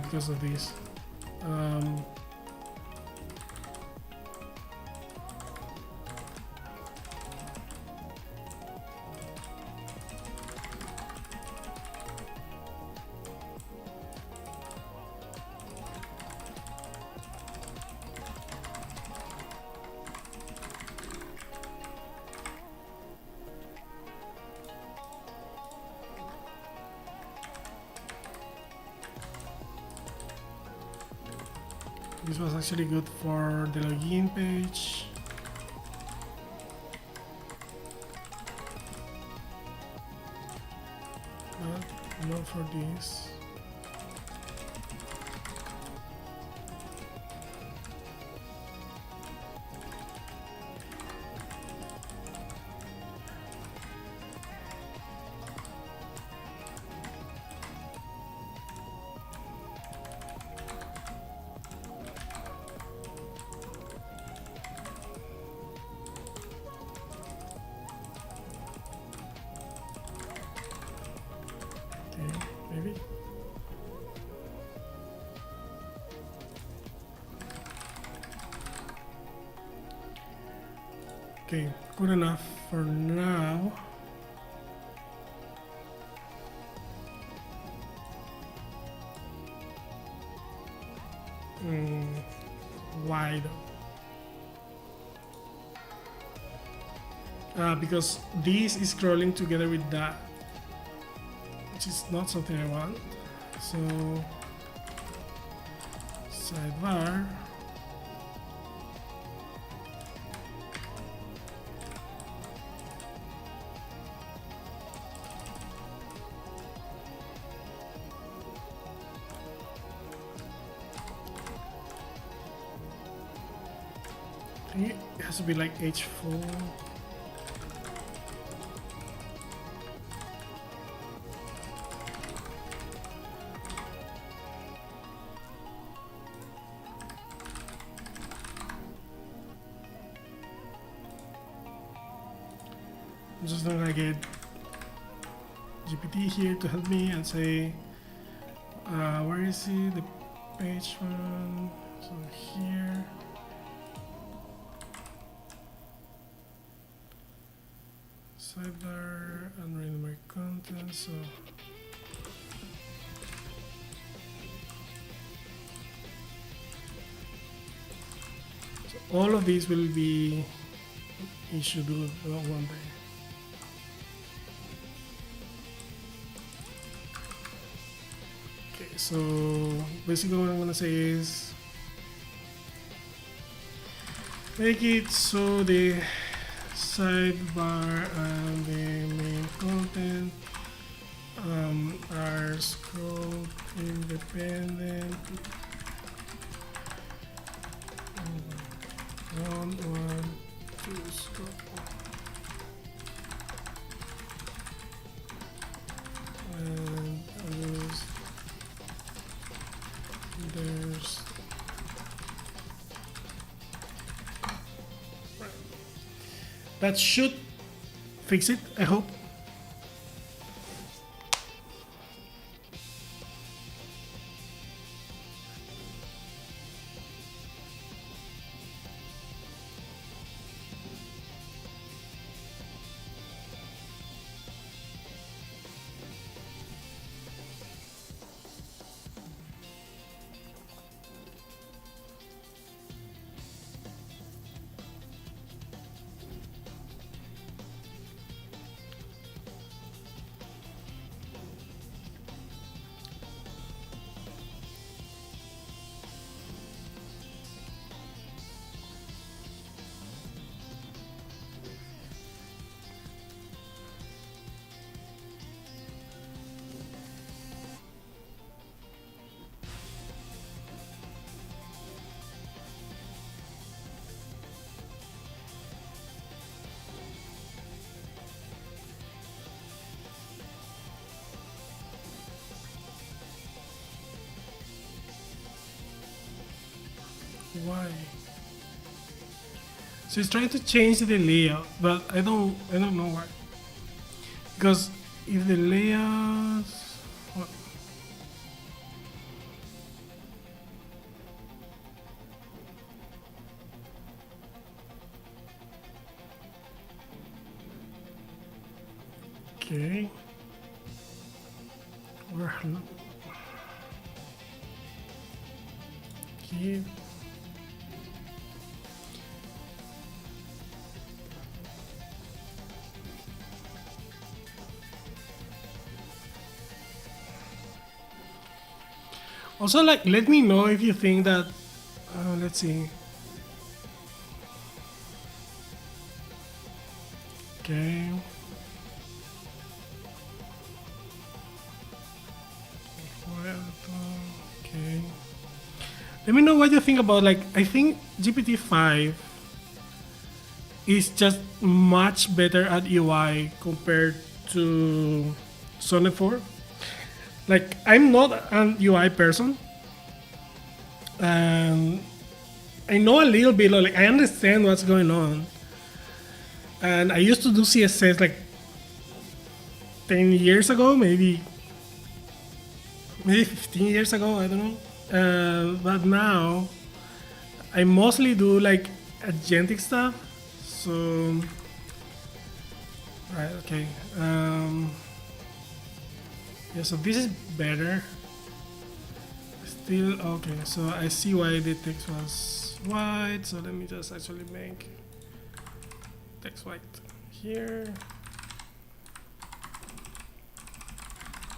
Because of this. This was actually good for the login page. But not for this. Okay, good enough for now. Why though? Because this is scrolling together with that, which is not something I want. So sidebar. I think it has to be like H4. I'm just gonna get GPT here to help me and say, where is he? The page one. So here. Sidebar and random my content. So all of these will be issued one day. Okay, so basically what I'm gonna say is make it so the sidebar and the main content are scroll independent. One, two, scroll. And there's that should fix it, I hope. Why? So it's trying to change the layout, but I don't know why. Because if the layout, what? Okay. Where? Okay. Also, like, let me know if you think that. Let's see. Okay. Okay. Let me know what you think about. Like, I think GPT-5 is just much better at UI compared to Sonnet 4. Like, I'm not an UI person, and I know a little bit. Like, I understand what's going on, and I used to do CSS like 10 years ago, maybe 15 years ago. I don't know. But now, I mostly do like agentic stuff. So, right, okay. Yeah, so this is better. Still, okay, so I see why the text was white. So let me just actually make text white here.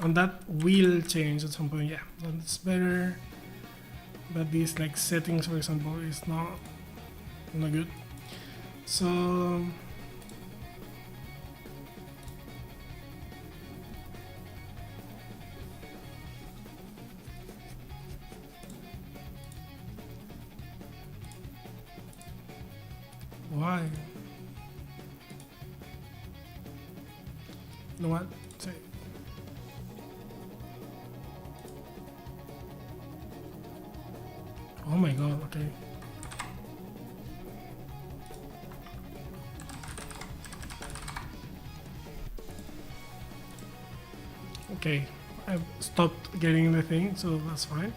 And that will change at some point, yeah, that's better. But these like settings, for example, is not good. So why? You know what? Say. Oh my god, okay. Okay, I've stopped getting the thing, so that's fine.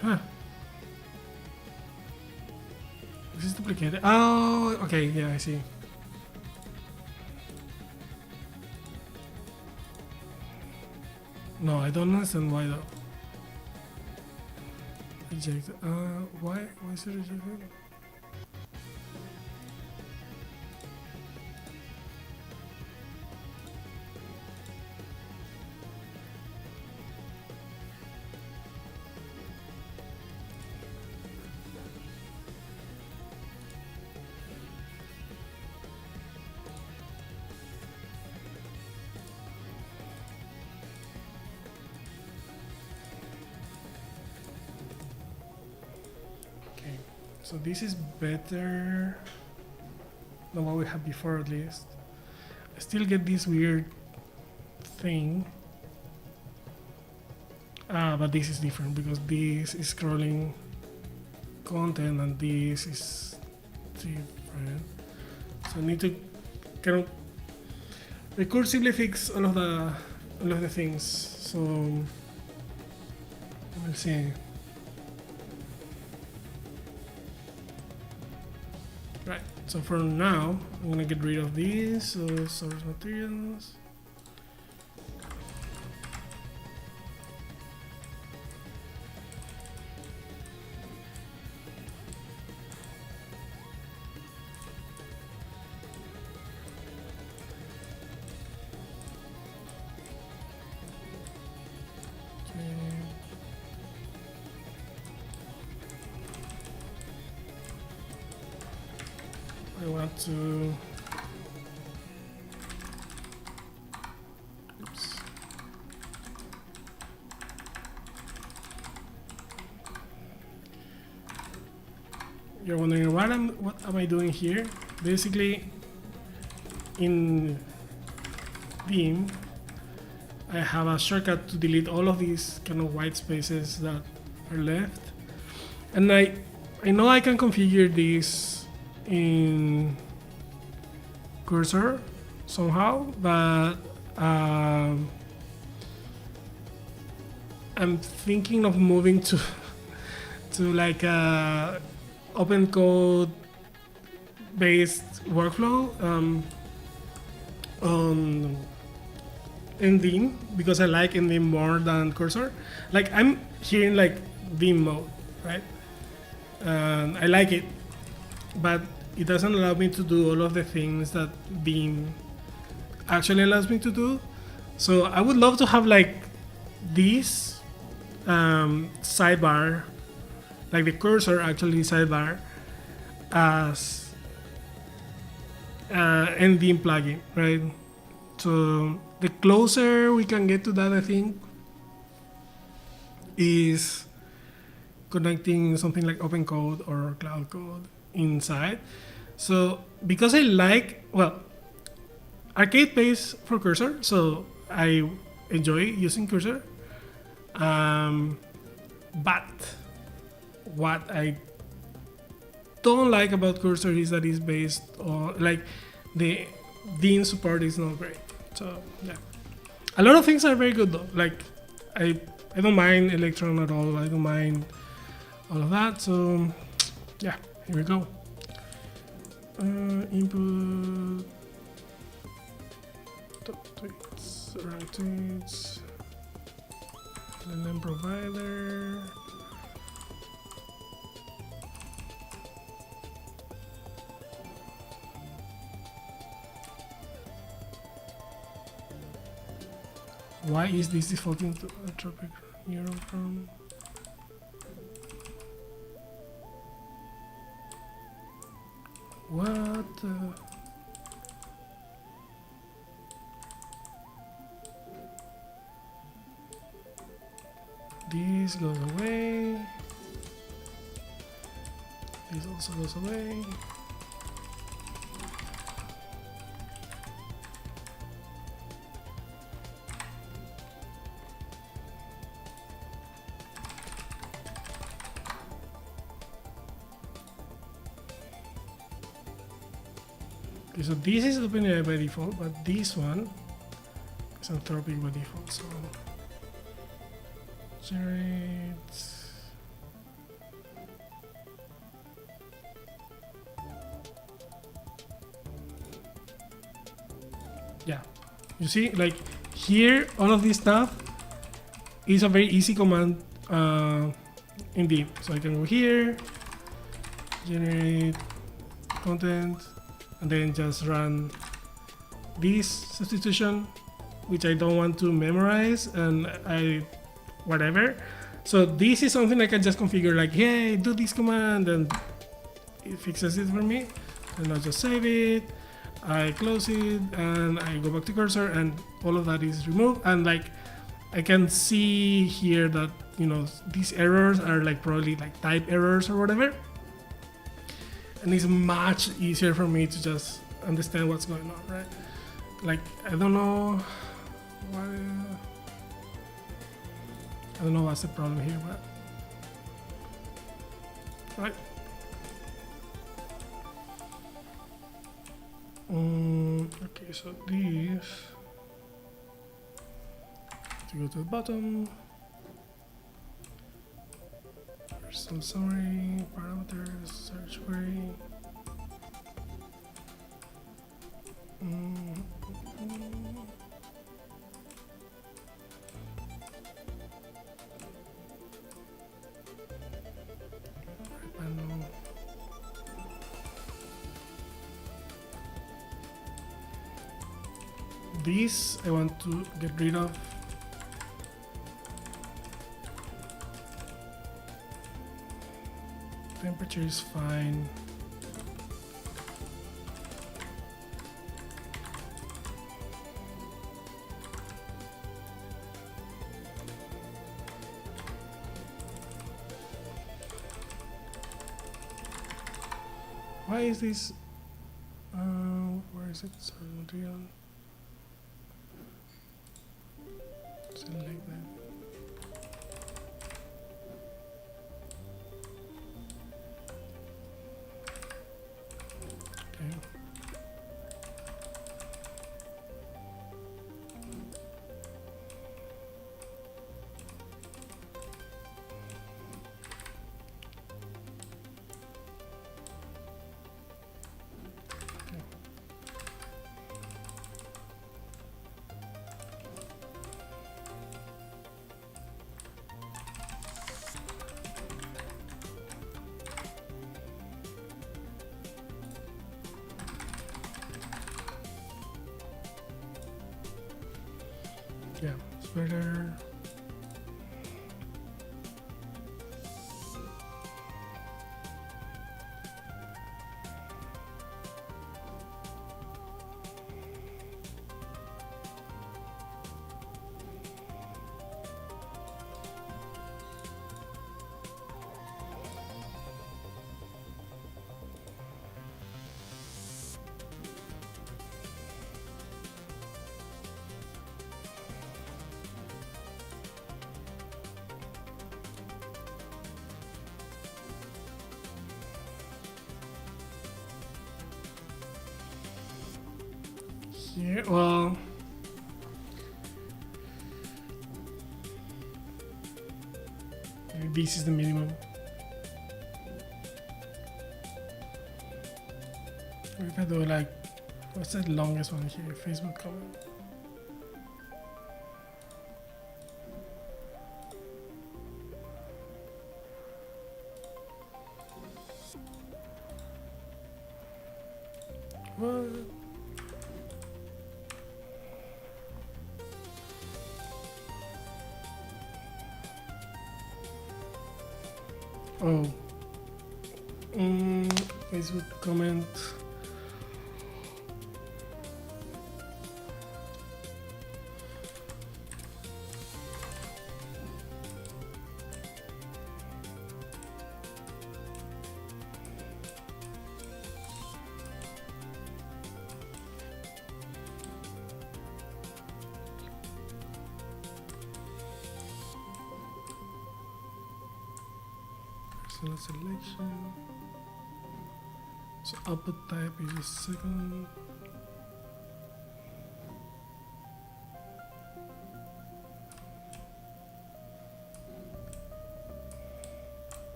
Huh. This is duplicated. Oh, okay, yeah, I see. No, I don't understand why though. Rejected. Why is it rejected? So this is better than what we had before, at least. I still get this weird thing. But this is different because this is scrolling content and this is different. So I need to kind of recursively fix all of the things. So we'll see. Right, so for now, I'm gonna get rid of these, so source materials. I want to, oops. You're wondering what am I doing here? Basically, in Beam, I have a shortcut to delete all of these kind of white spaces that are left, and I know I can configure this in Cursor somehow, but I'm thinking of moving to like a open code based workflow on Vim, because I like Vim more than Cursor. Like I'm here in like Vim mode, right? And I like it, but it doesn't allow me to do all of the things that Vim actually allows me to do. So I would love to have like this sidebar, like the cursor actually sidebar, as an Vim plugin, right? So the closer we can get to that, I think, is connecting something like OpenCode or Cloud Code inside. So because I like, well, Arcade pays for Cursor, so I enjoy using Cursor. But what I don't like about Cursor is that it's based on, like, the Vim support is not great. So yeah, a lot of things are very good though. Like I don't mind Electron at all. I don't mind all of that. So yeah, here we go. input top tweets, rank tweets, and then provider. Why is this defaulting to Anthropic Neuron from? What? This goes away. This also goes away. Okay, so this is OpenAI by default, but this one is Anthropic by default. So generate. Yeah, you see, like here, all of this stuff is a very easy command indeed. So I can go here, generate content, and then just run this substitution, which I don't want to memorize, and whatever. So this is something I can just configure, like, hey, do this command, and it fixes it for me. And I'll just save it, I close it, and I go back to cursor, and all of that is removed. And like, I can see here that, you know, these errors are like probably like type errors or whatever. And it's much easier for me to just understand what's going on, right? Like, I don't know what's the problem here, but right. Okay, so this to go to the bottom. Some summary, parameters, search query. Right panel. This I want to get rid of. Temperature is fine. Why is this? Where is it? Sorry, material. Select that. Yeah, it's better. Here, well, this is the minimum. If I do like, what's the longest one here? Facebook comment. What? Oh. Facebook comment. Personal selection. So output type is a second.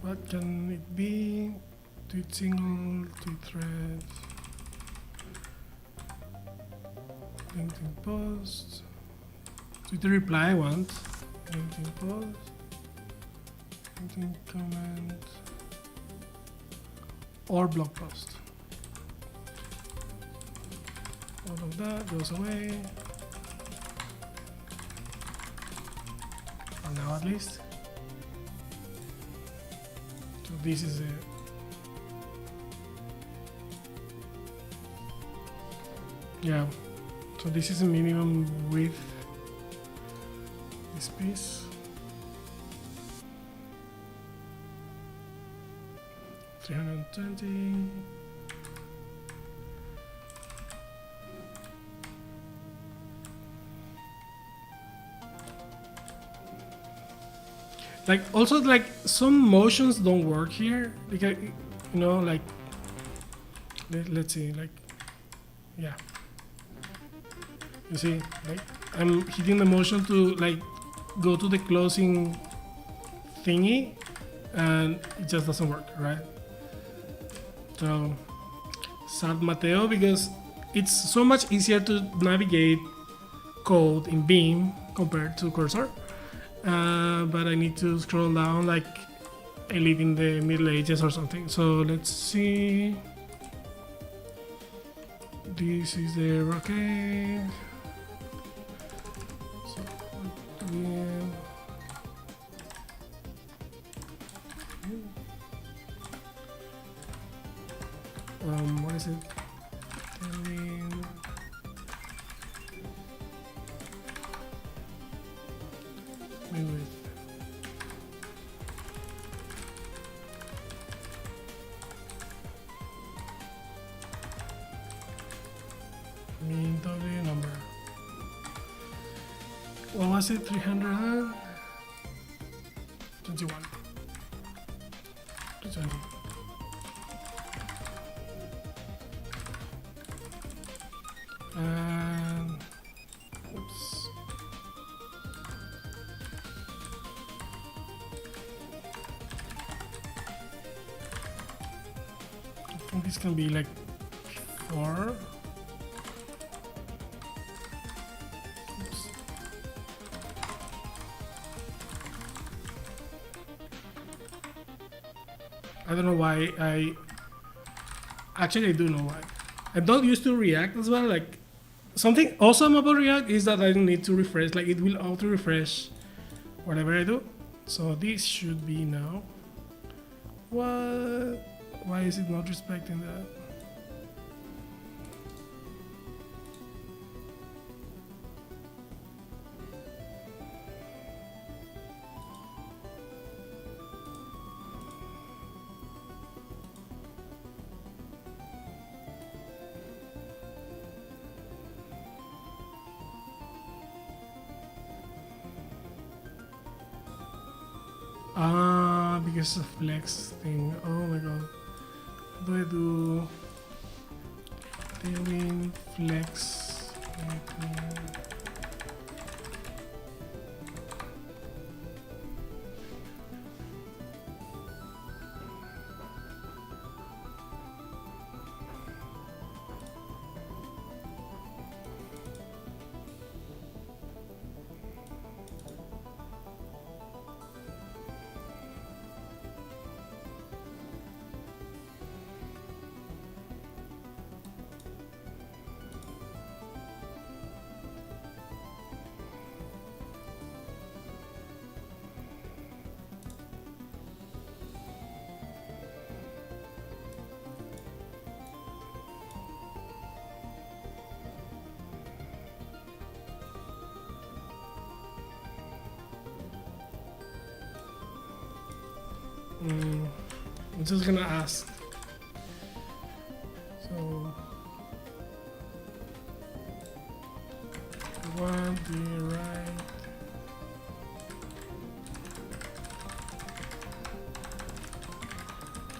What can it be? Tweet single, tweet thread, LinkedIn post, Twitter reply I want, LinkedIn post, LinkedIn comment, or blog post. All of that goes away. For now at least. So this is it. Yeah, so this is a minimum width, this piece. 320. Like also like some motions don't work here. Like you know, like let's see, like yeah. You see, like I'm hitting the motion to like go to the closing thingy, and it just doesn't work, right? So sad Mateo, because it's so much easier to navigate code in Beam compared to Cursor. But I need to scroll down like I live in the Middle Ages or something. So let's see. This is the okay. So yeah. What is it? Mean W number. What was it? 321. 220. And oops. I think this can be like 4. Oops. I don't know why I do know why. I don't used to React as well. Like something awesome about React is that I don't need to refresh. Like it will auto refresh whatever I do. So this should be now. What? Why is it not respecting that? Because of flex thing. Oh my god. How do I do tailwind flex? I'm just gonna ask. So, what do you write?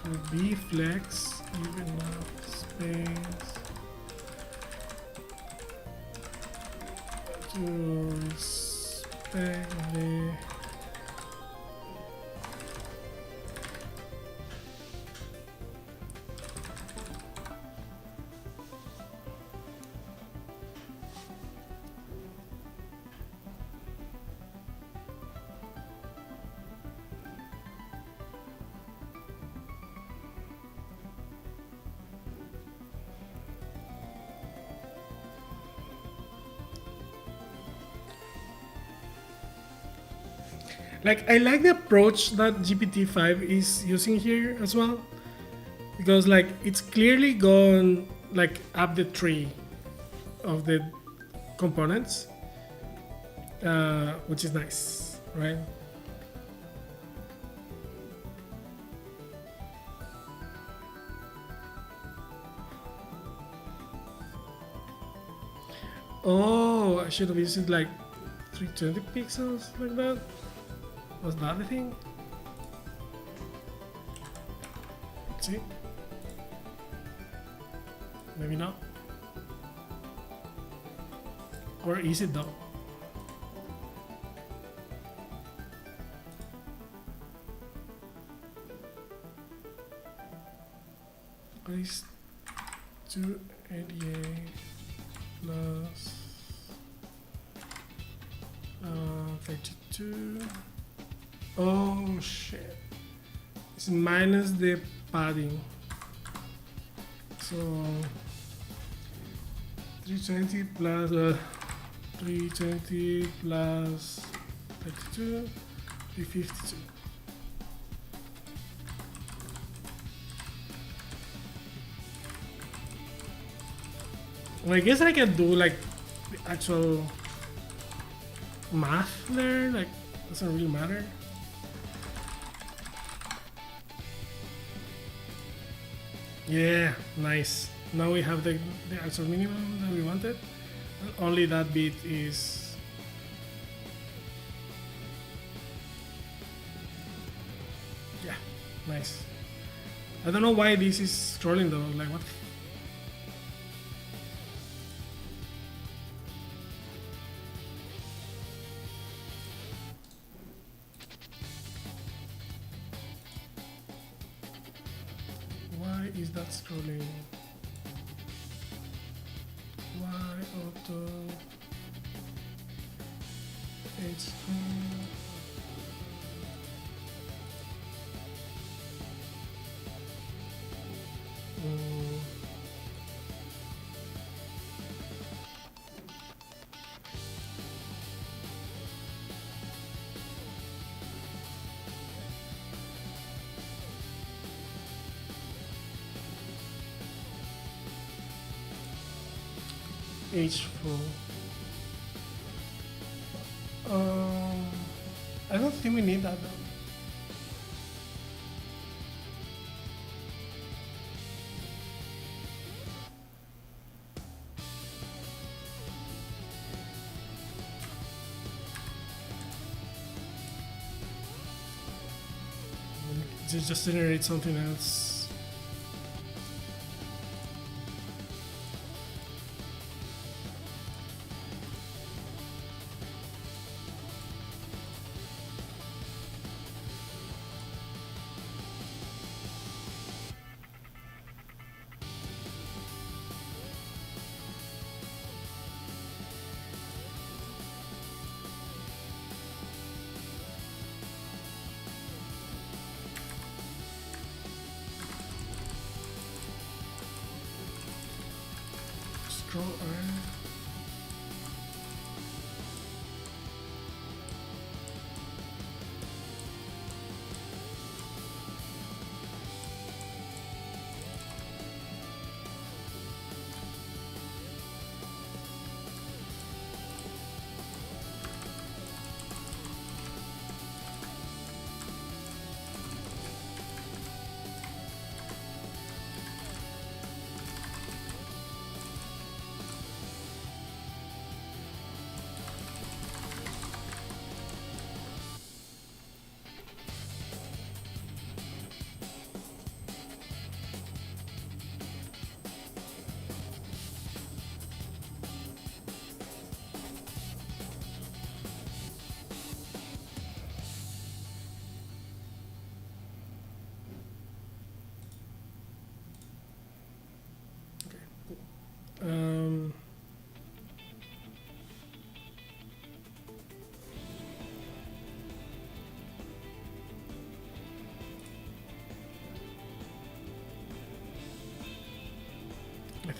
To be flex, even enough space to respect the like I like the approach that GPT-5 is using here as well, because like it's clearly gone like up the tree of the components, which is nice, right? Oh, I should have used like 320 pixels like that. Was that the thing? Let's see. Maybe not. Or is it though? Is 288 plus 32. Oh shit. It's minus the padding. So 320 plus 320 plus 32, 352. Well, I guess I can do like the actual math there, like doesn't really matter. Yeah, nice. Now we have the actual minimum that we wanted. Only that bit is yeah, nice. I don't know why this is scrolling though, like what. Why is that scrolling? Why auto H H4. I don't think we need that though. Just generate something else. Scroll around.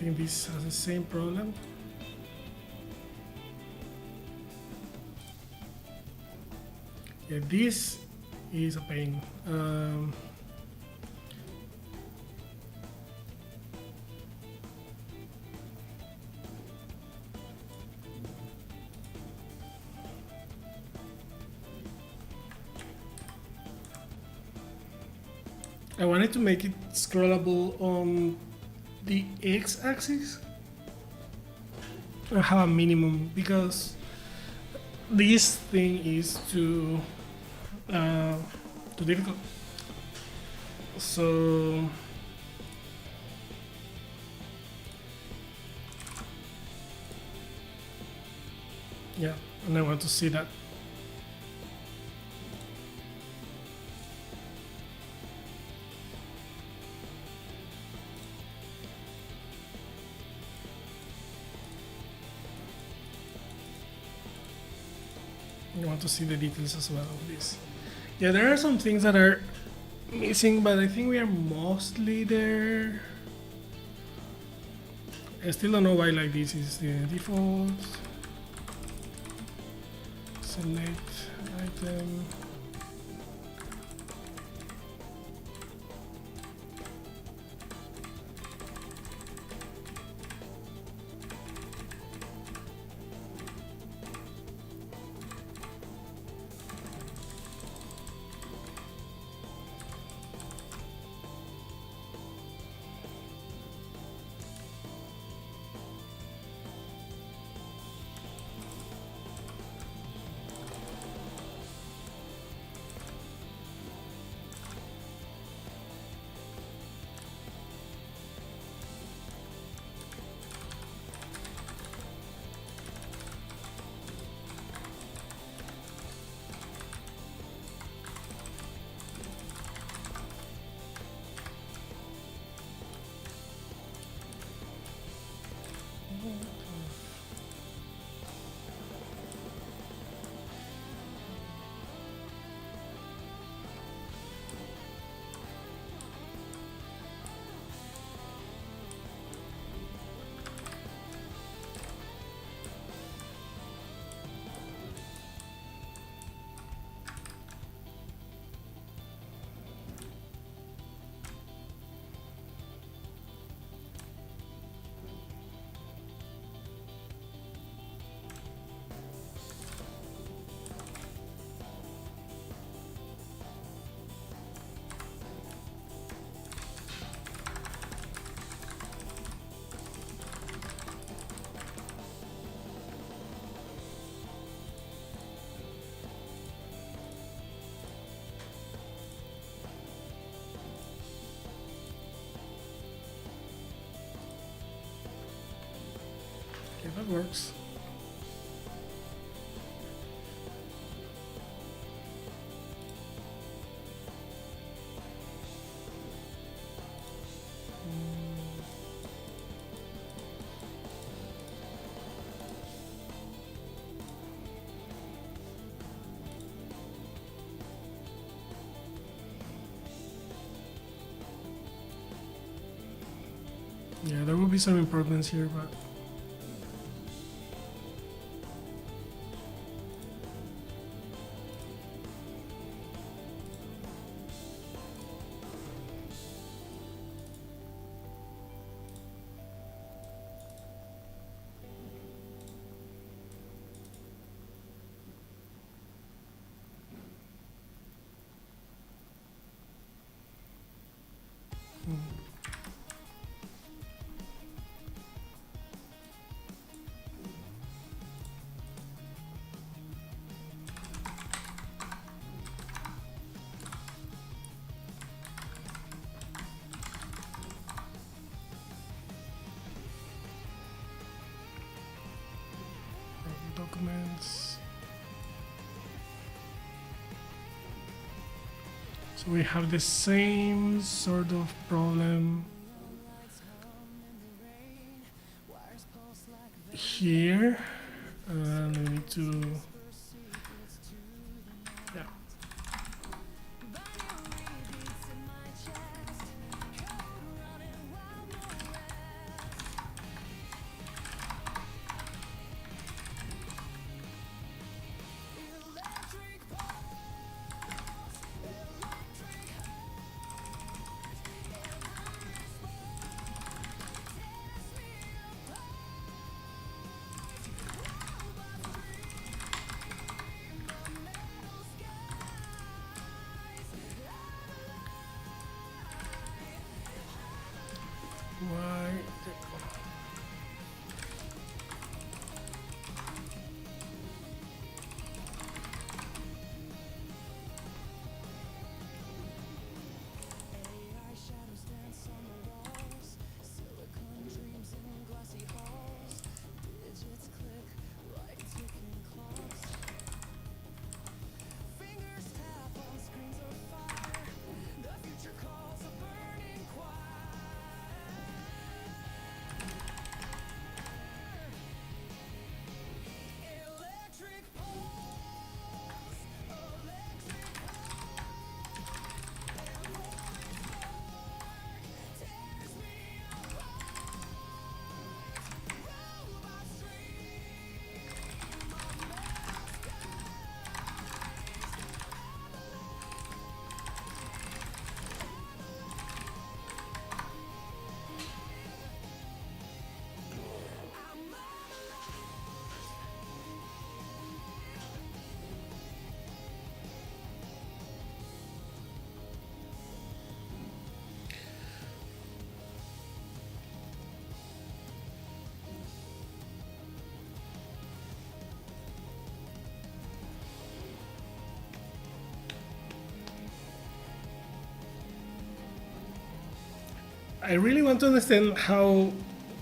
think this has the same problem. Yeah, this is a pain. I wanted to make it scrollable on the x-axis. I have a minimum because this thing is too difficult. So yeah, and I want to see that. I want to see the details as well of this. Yeah, there are some things that are missing, but I think we are mostly there. I still don't know why like this is the default. Select item. Okay, that works. Yeah, there will be some improvements here, but documents. So we have the same sort of problem here, and we need to, yeah. I really want to understand how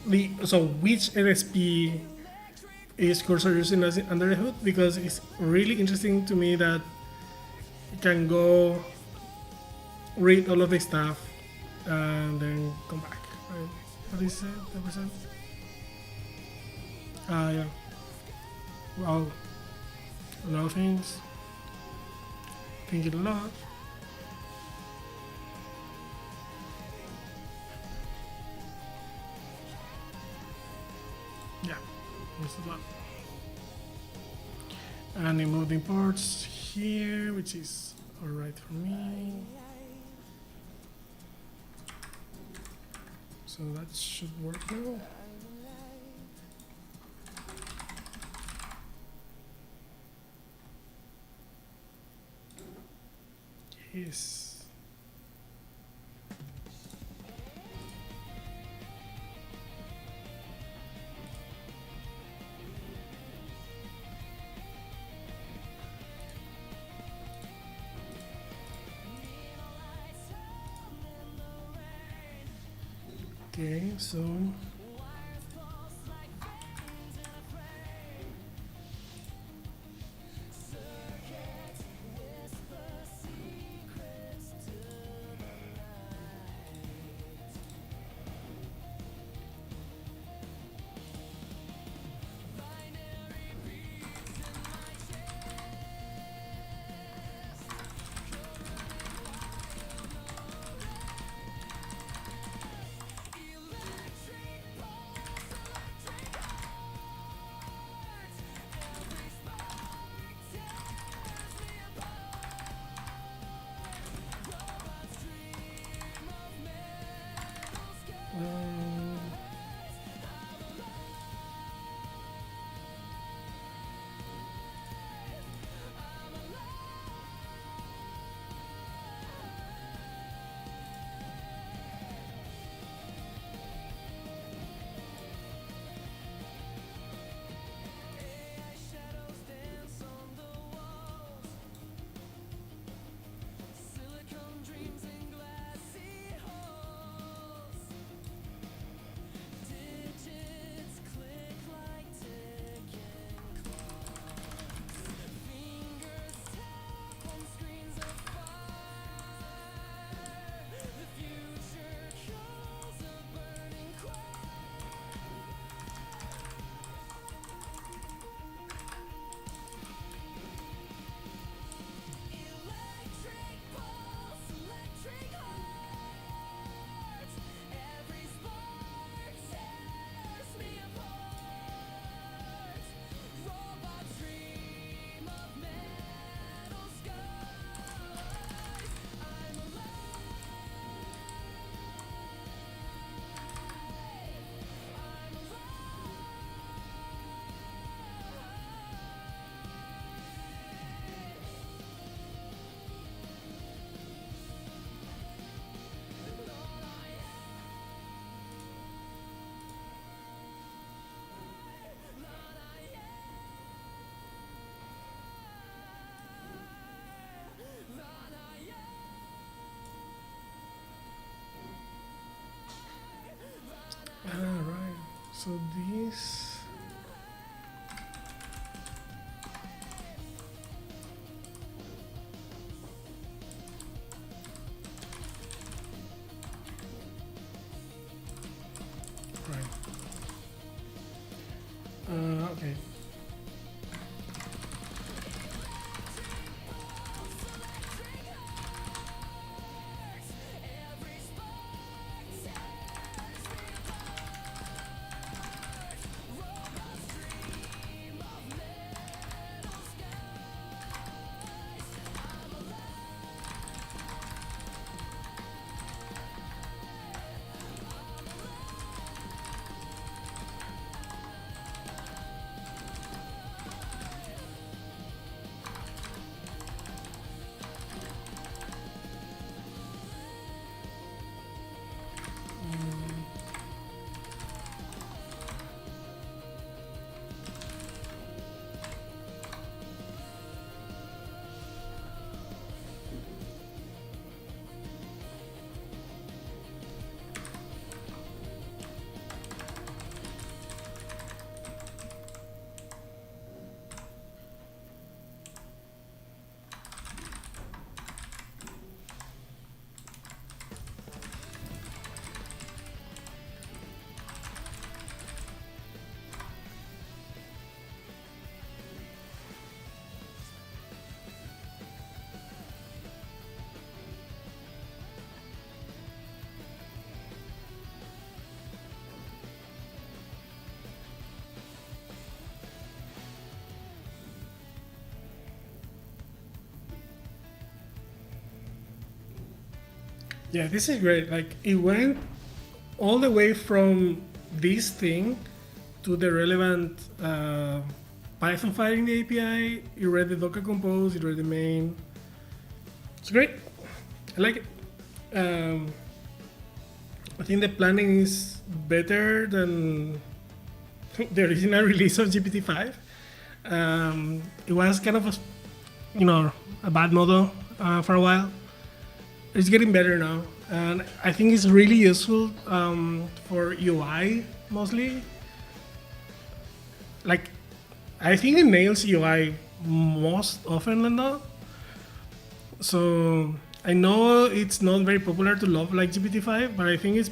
which LSP is Cursor using under the hood, because it's really interesting to me that it can go read all of the stuff and then come back. Right? What is it? 10%? Yeah. Wow. A lot of things. Thinking a lot. Yeah, that's a lot. And I move the imports here, which is alright for me. So that should work now. Yes. Okay, so alright. So this. Right. Okay. Yeah, this is great. Like it went all the way from this thing to the relevant Python file in the API. You read the Docker Compose, you read the main. It's great. I like it. I think the planning is better than the original release of GPT-5. It was kind of a bad model for a while. It's getting better now, and I think it's really useful for UI mostly. Like, I think it nails UI most often than not. So I know it's not very popular to love like GPT-5, but I think it's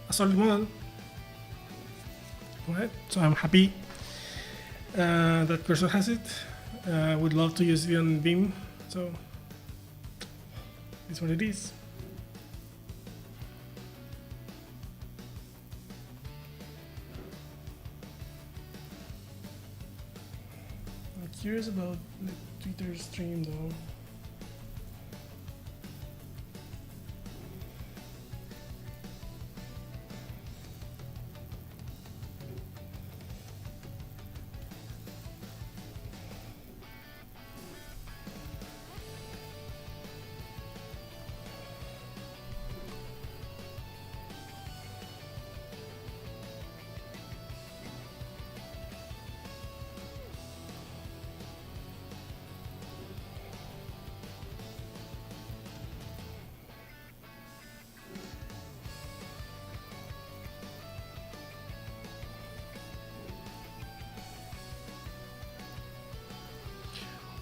a solid model. Right? So I'm happy that Cursor has it. Would love to use it on Vim. So it's what it is. I'm curious about the Twitter stream though.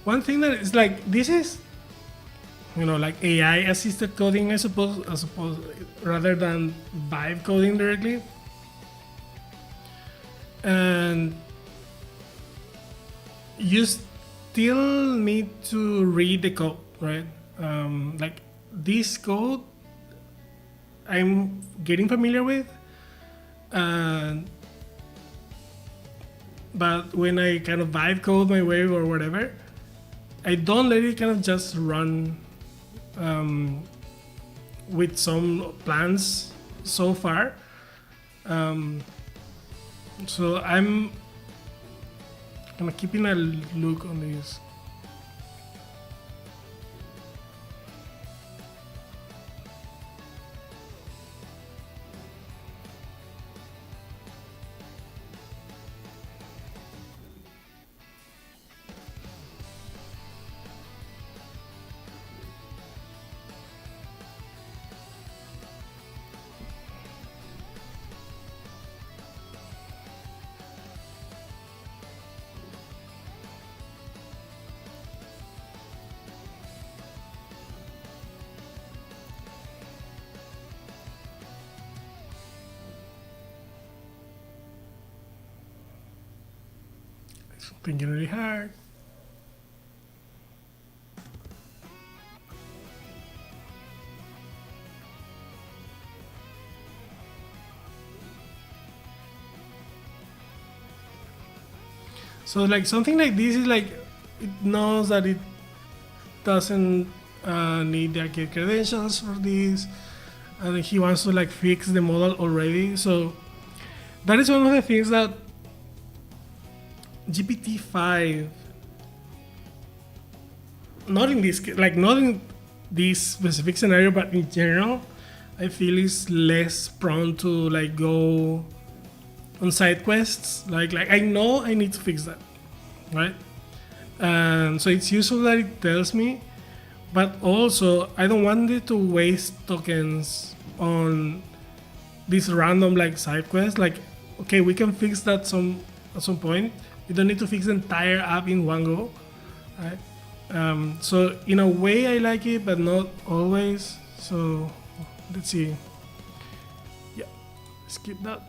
One thing that is like this is like AI assisted coding, I suppose, rather than vibe coding directly. And you still need to read the code, right? Like this code, I'm getting familiar with, and but when I kind of vibe code my way or whatever, I don't let it kind of just run with some plans so far. So I'm kind of keeping a look on this. Thinking really hard. So like something like this is like it knows that it doesn't need the arcade credentials for this, and he wants to like fix the model already. So that is one of the things that GPT-5, not in this not in this specific scenario, but in general, I feel is less prone to like go on side quests. Like I know I need to fix that, right? And so it's useful that it tells me, but also I don't want it to waste tokens on this random like side quest. Like, okay, we can fix that at some point. You don't need to fix the entire app in one go, right? So in a way I like it, but not always. So let's see. Yeah, skip that.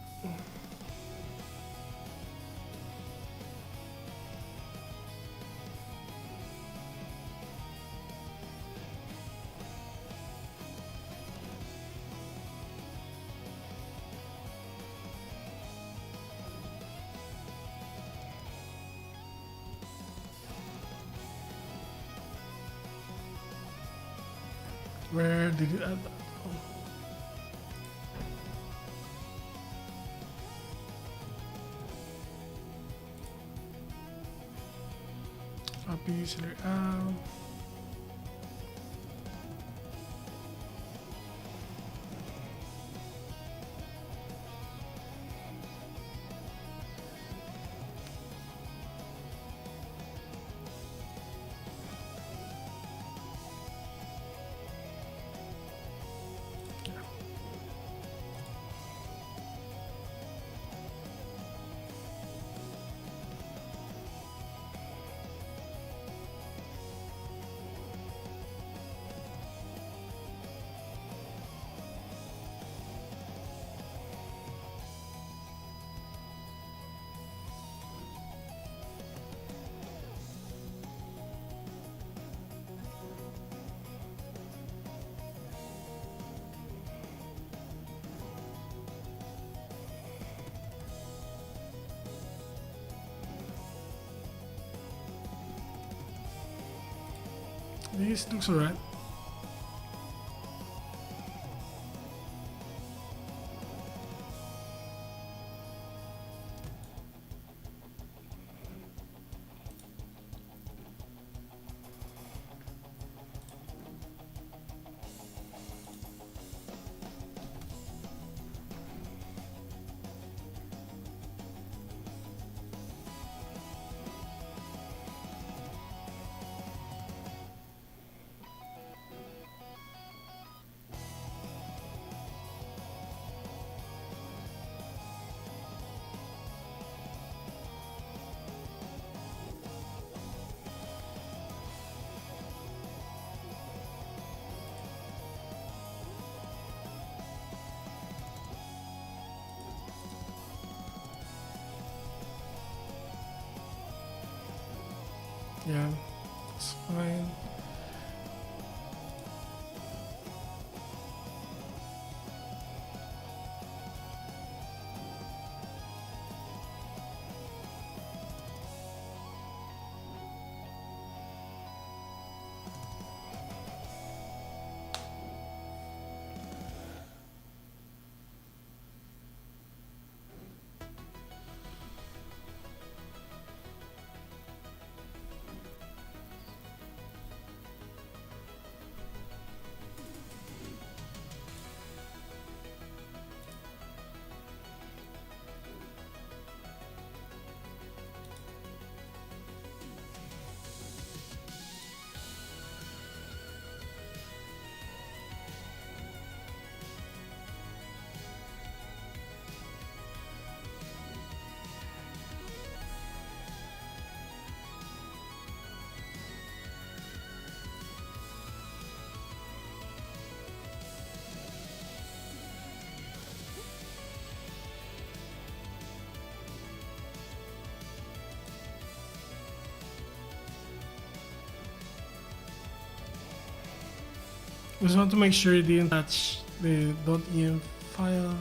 Where did you add that? Copy, select out. This looks alright. Yeah, it's fine. Just want to make sure you didn't touch the .env file.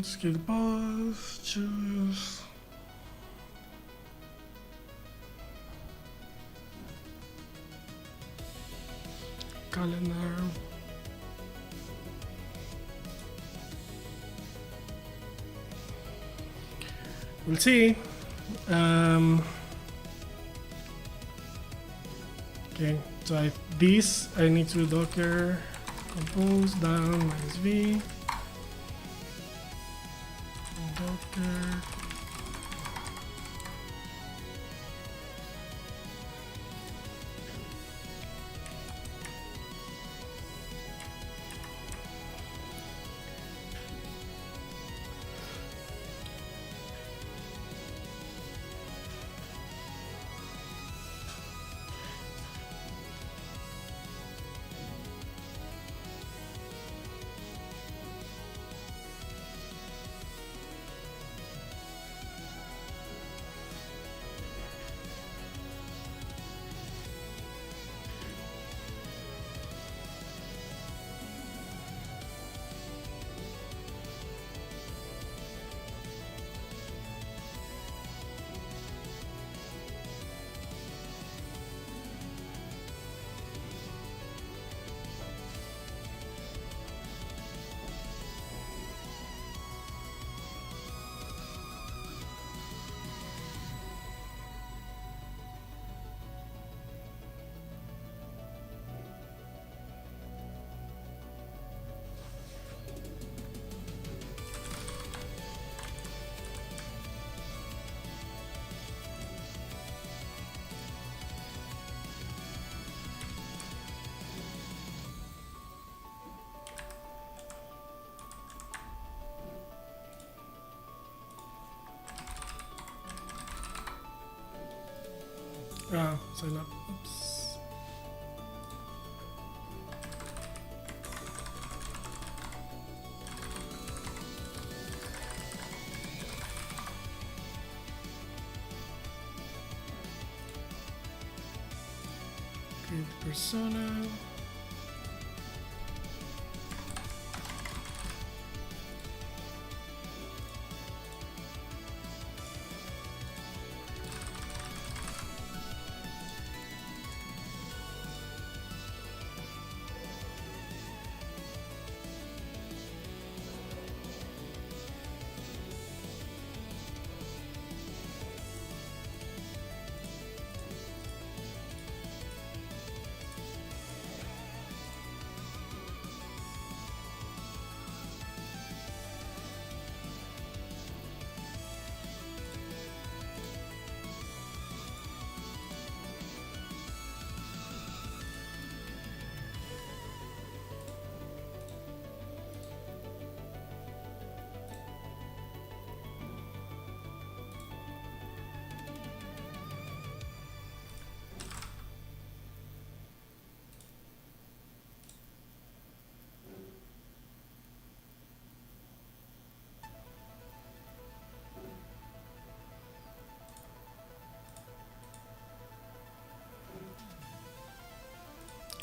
skip the pause, choose. Calendar. We'll see. Okay, so this I need to docker compose down -v docker sign up. Oops. Create persona.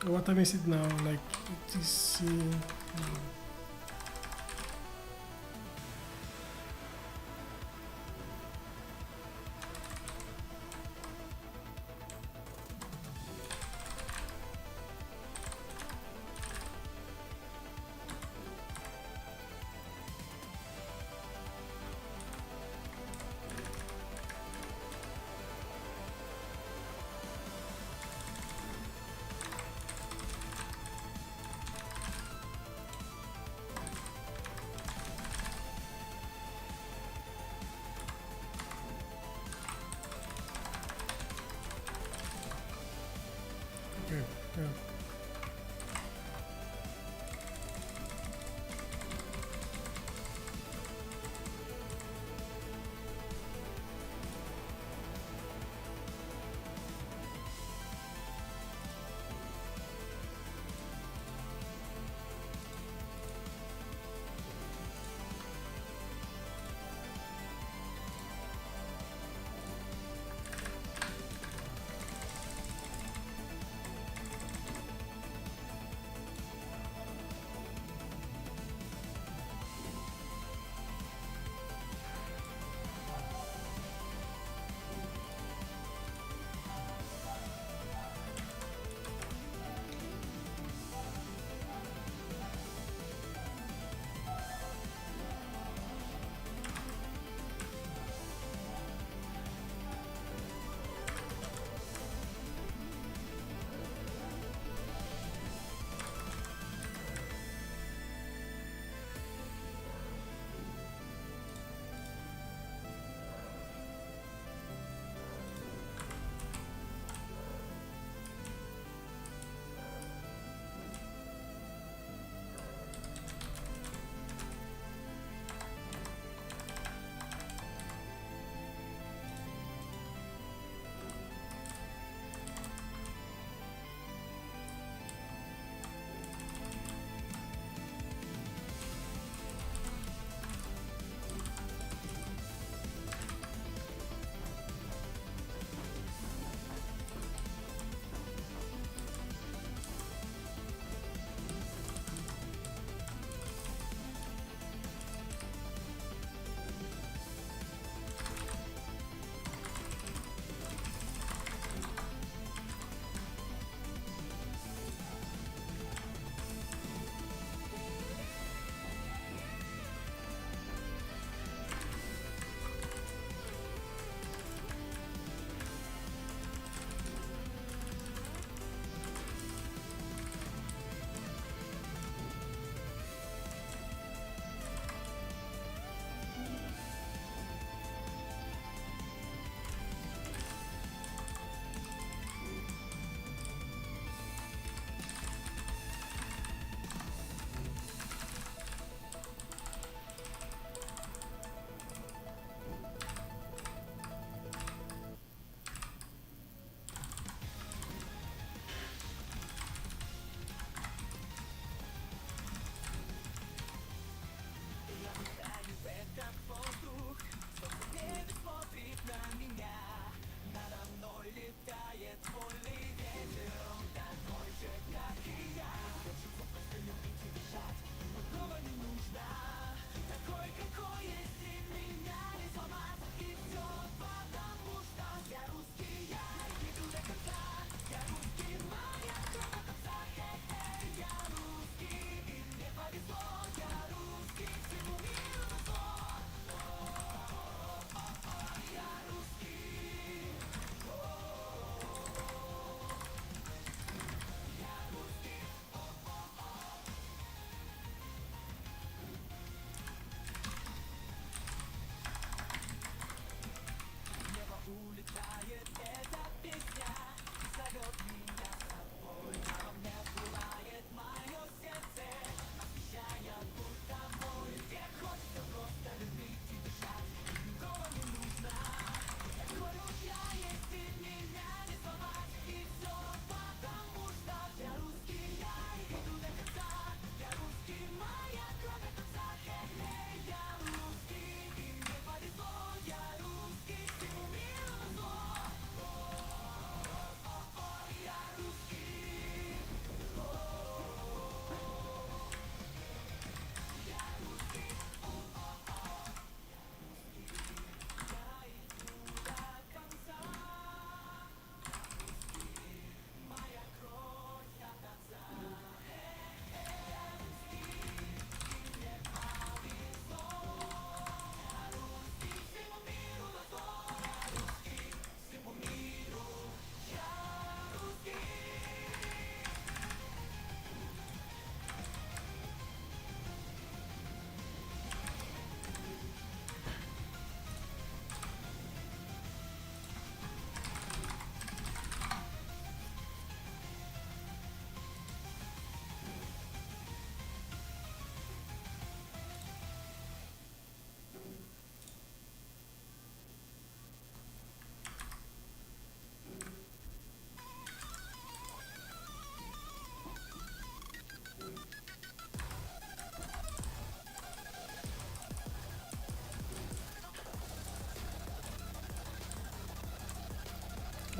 What time is it now? Like it is.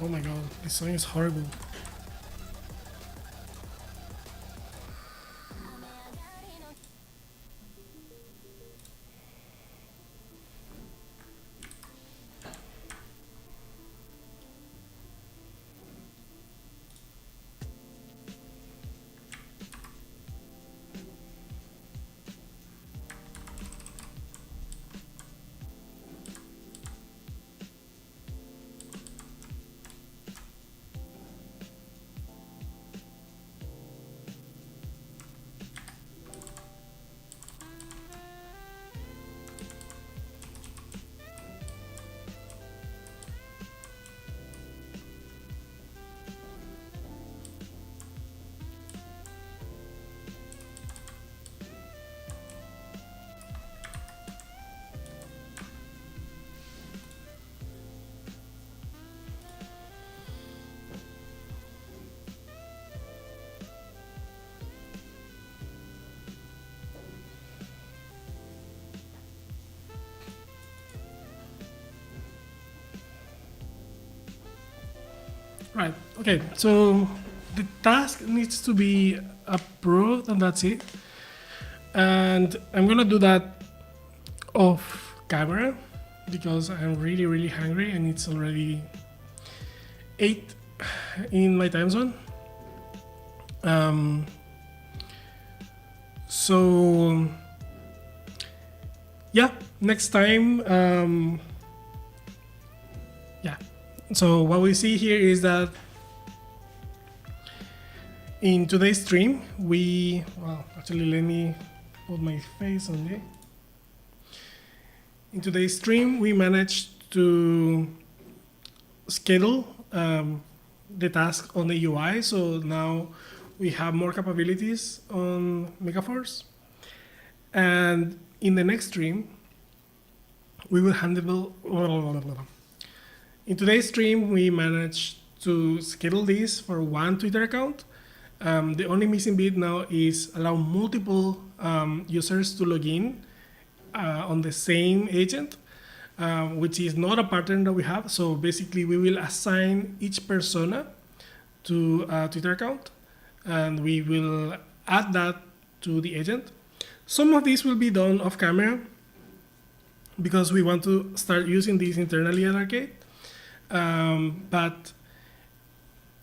Oh my god, this song is horrible. Right, okay, so the task needs to be approved and that's it. And I'm gonna do that off camera because I'm really, really hungry and it's already 8 in my time zone. So yeah, next time, yeah. So what we see here is that in today's stream, well, actually let me put my face on it. In today's stream, we managed to schedule the task on the UI. So now we have more capabilities on Megaforce. And in the next stream, we will handle. In today's stream, we managed to schedule this for one Twitter account. The only missing bit now is allow multiple users to log in on the same agent, which is not a pattern that we have. So basically, we will assign each persona to a Twitter account, and we will add that to the agent. Some of this will be done off camera because we want to start using this internally at Arcade. But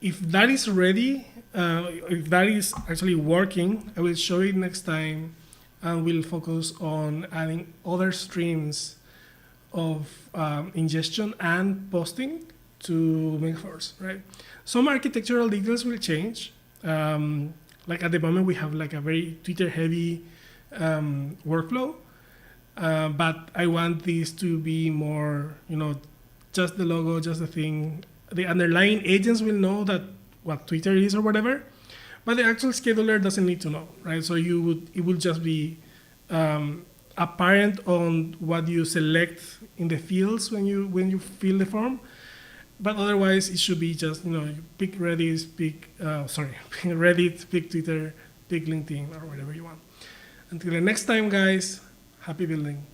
if that is ready, if that is actually working, I will show it next time and we'll focus on adding other streams of ingestion and posting to Megaforce, right? Some architectural details will change. Like at the moment, we have like a very Twitter heavy workflow, but I want this to be more, just the logo, just the thing. The underlying agents will know that what Twitter is or whatever, but the actual scheduler doesn't need to know, right? So it will just be apparent on what you select in the fields when you fill the form, but otherwise it should be just you pick Reddit, pick Reddit, pick Twitter, pick LinkedIn or whatever you want. Until the next time, guys, happy building.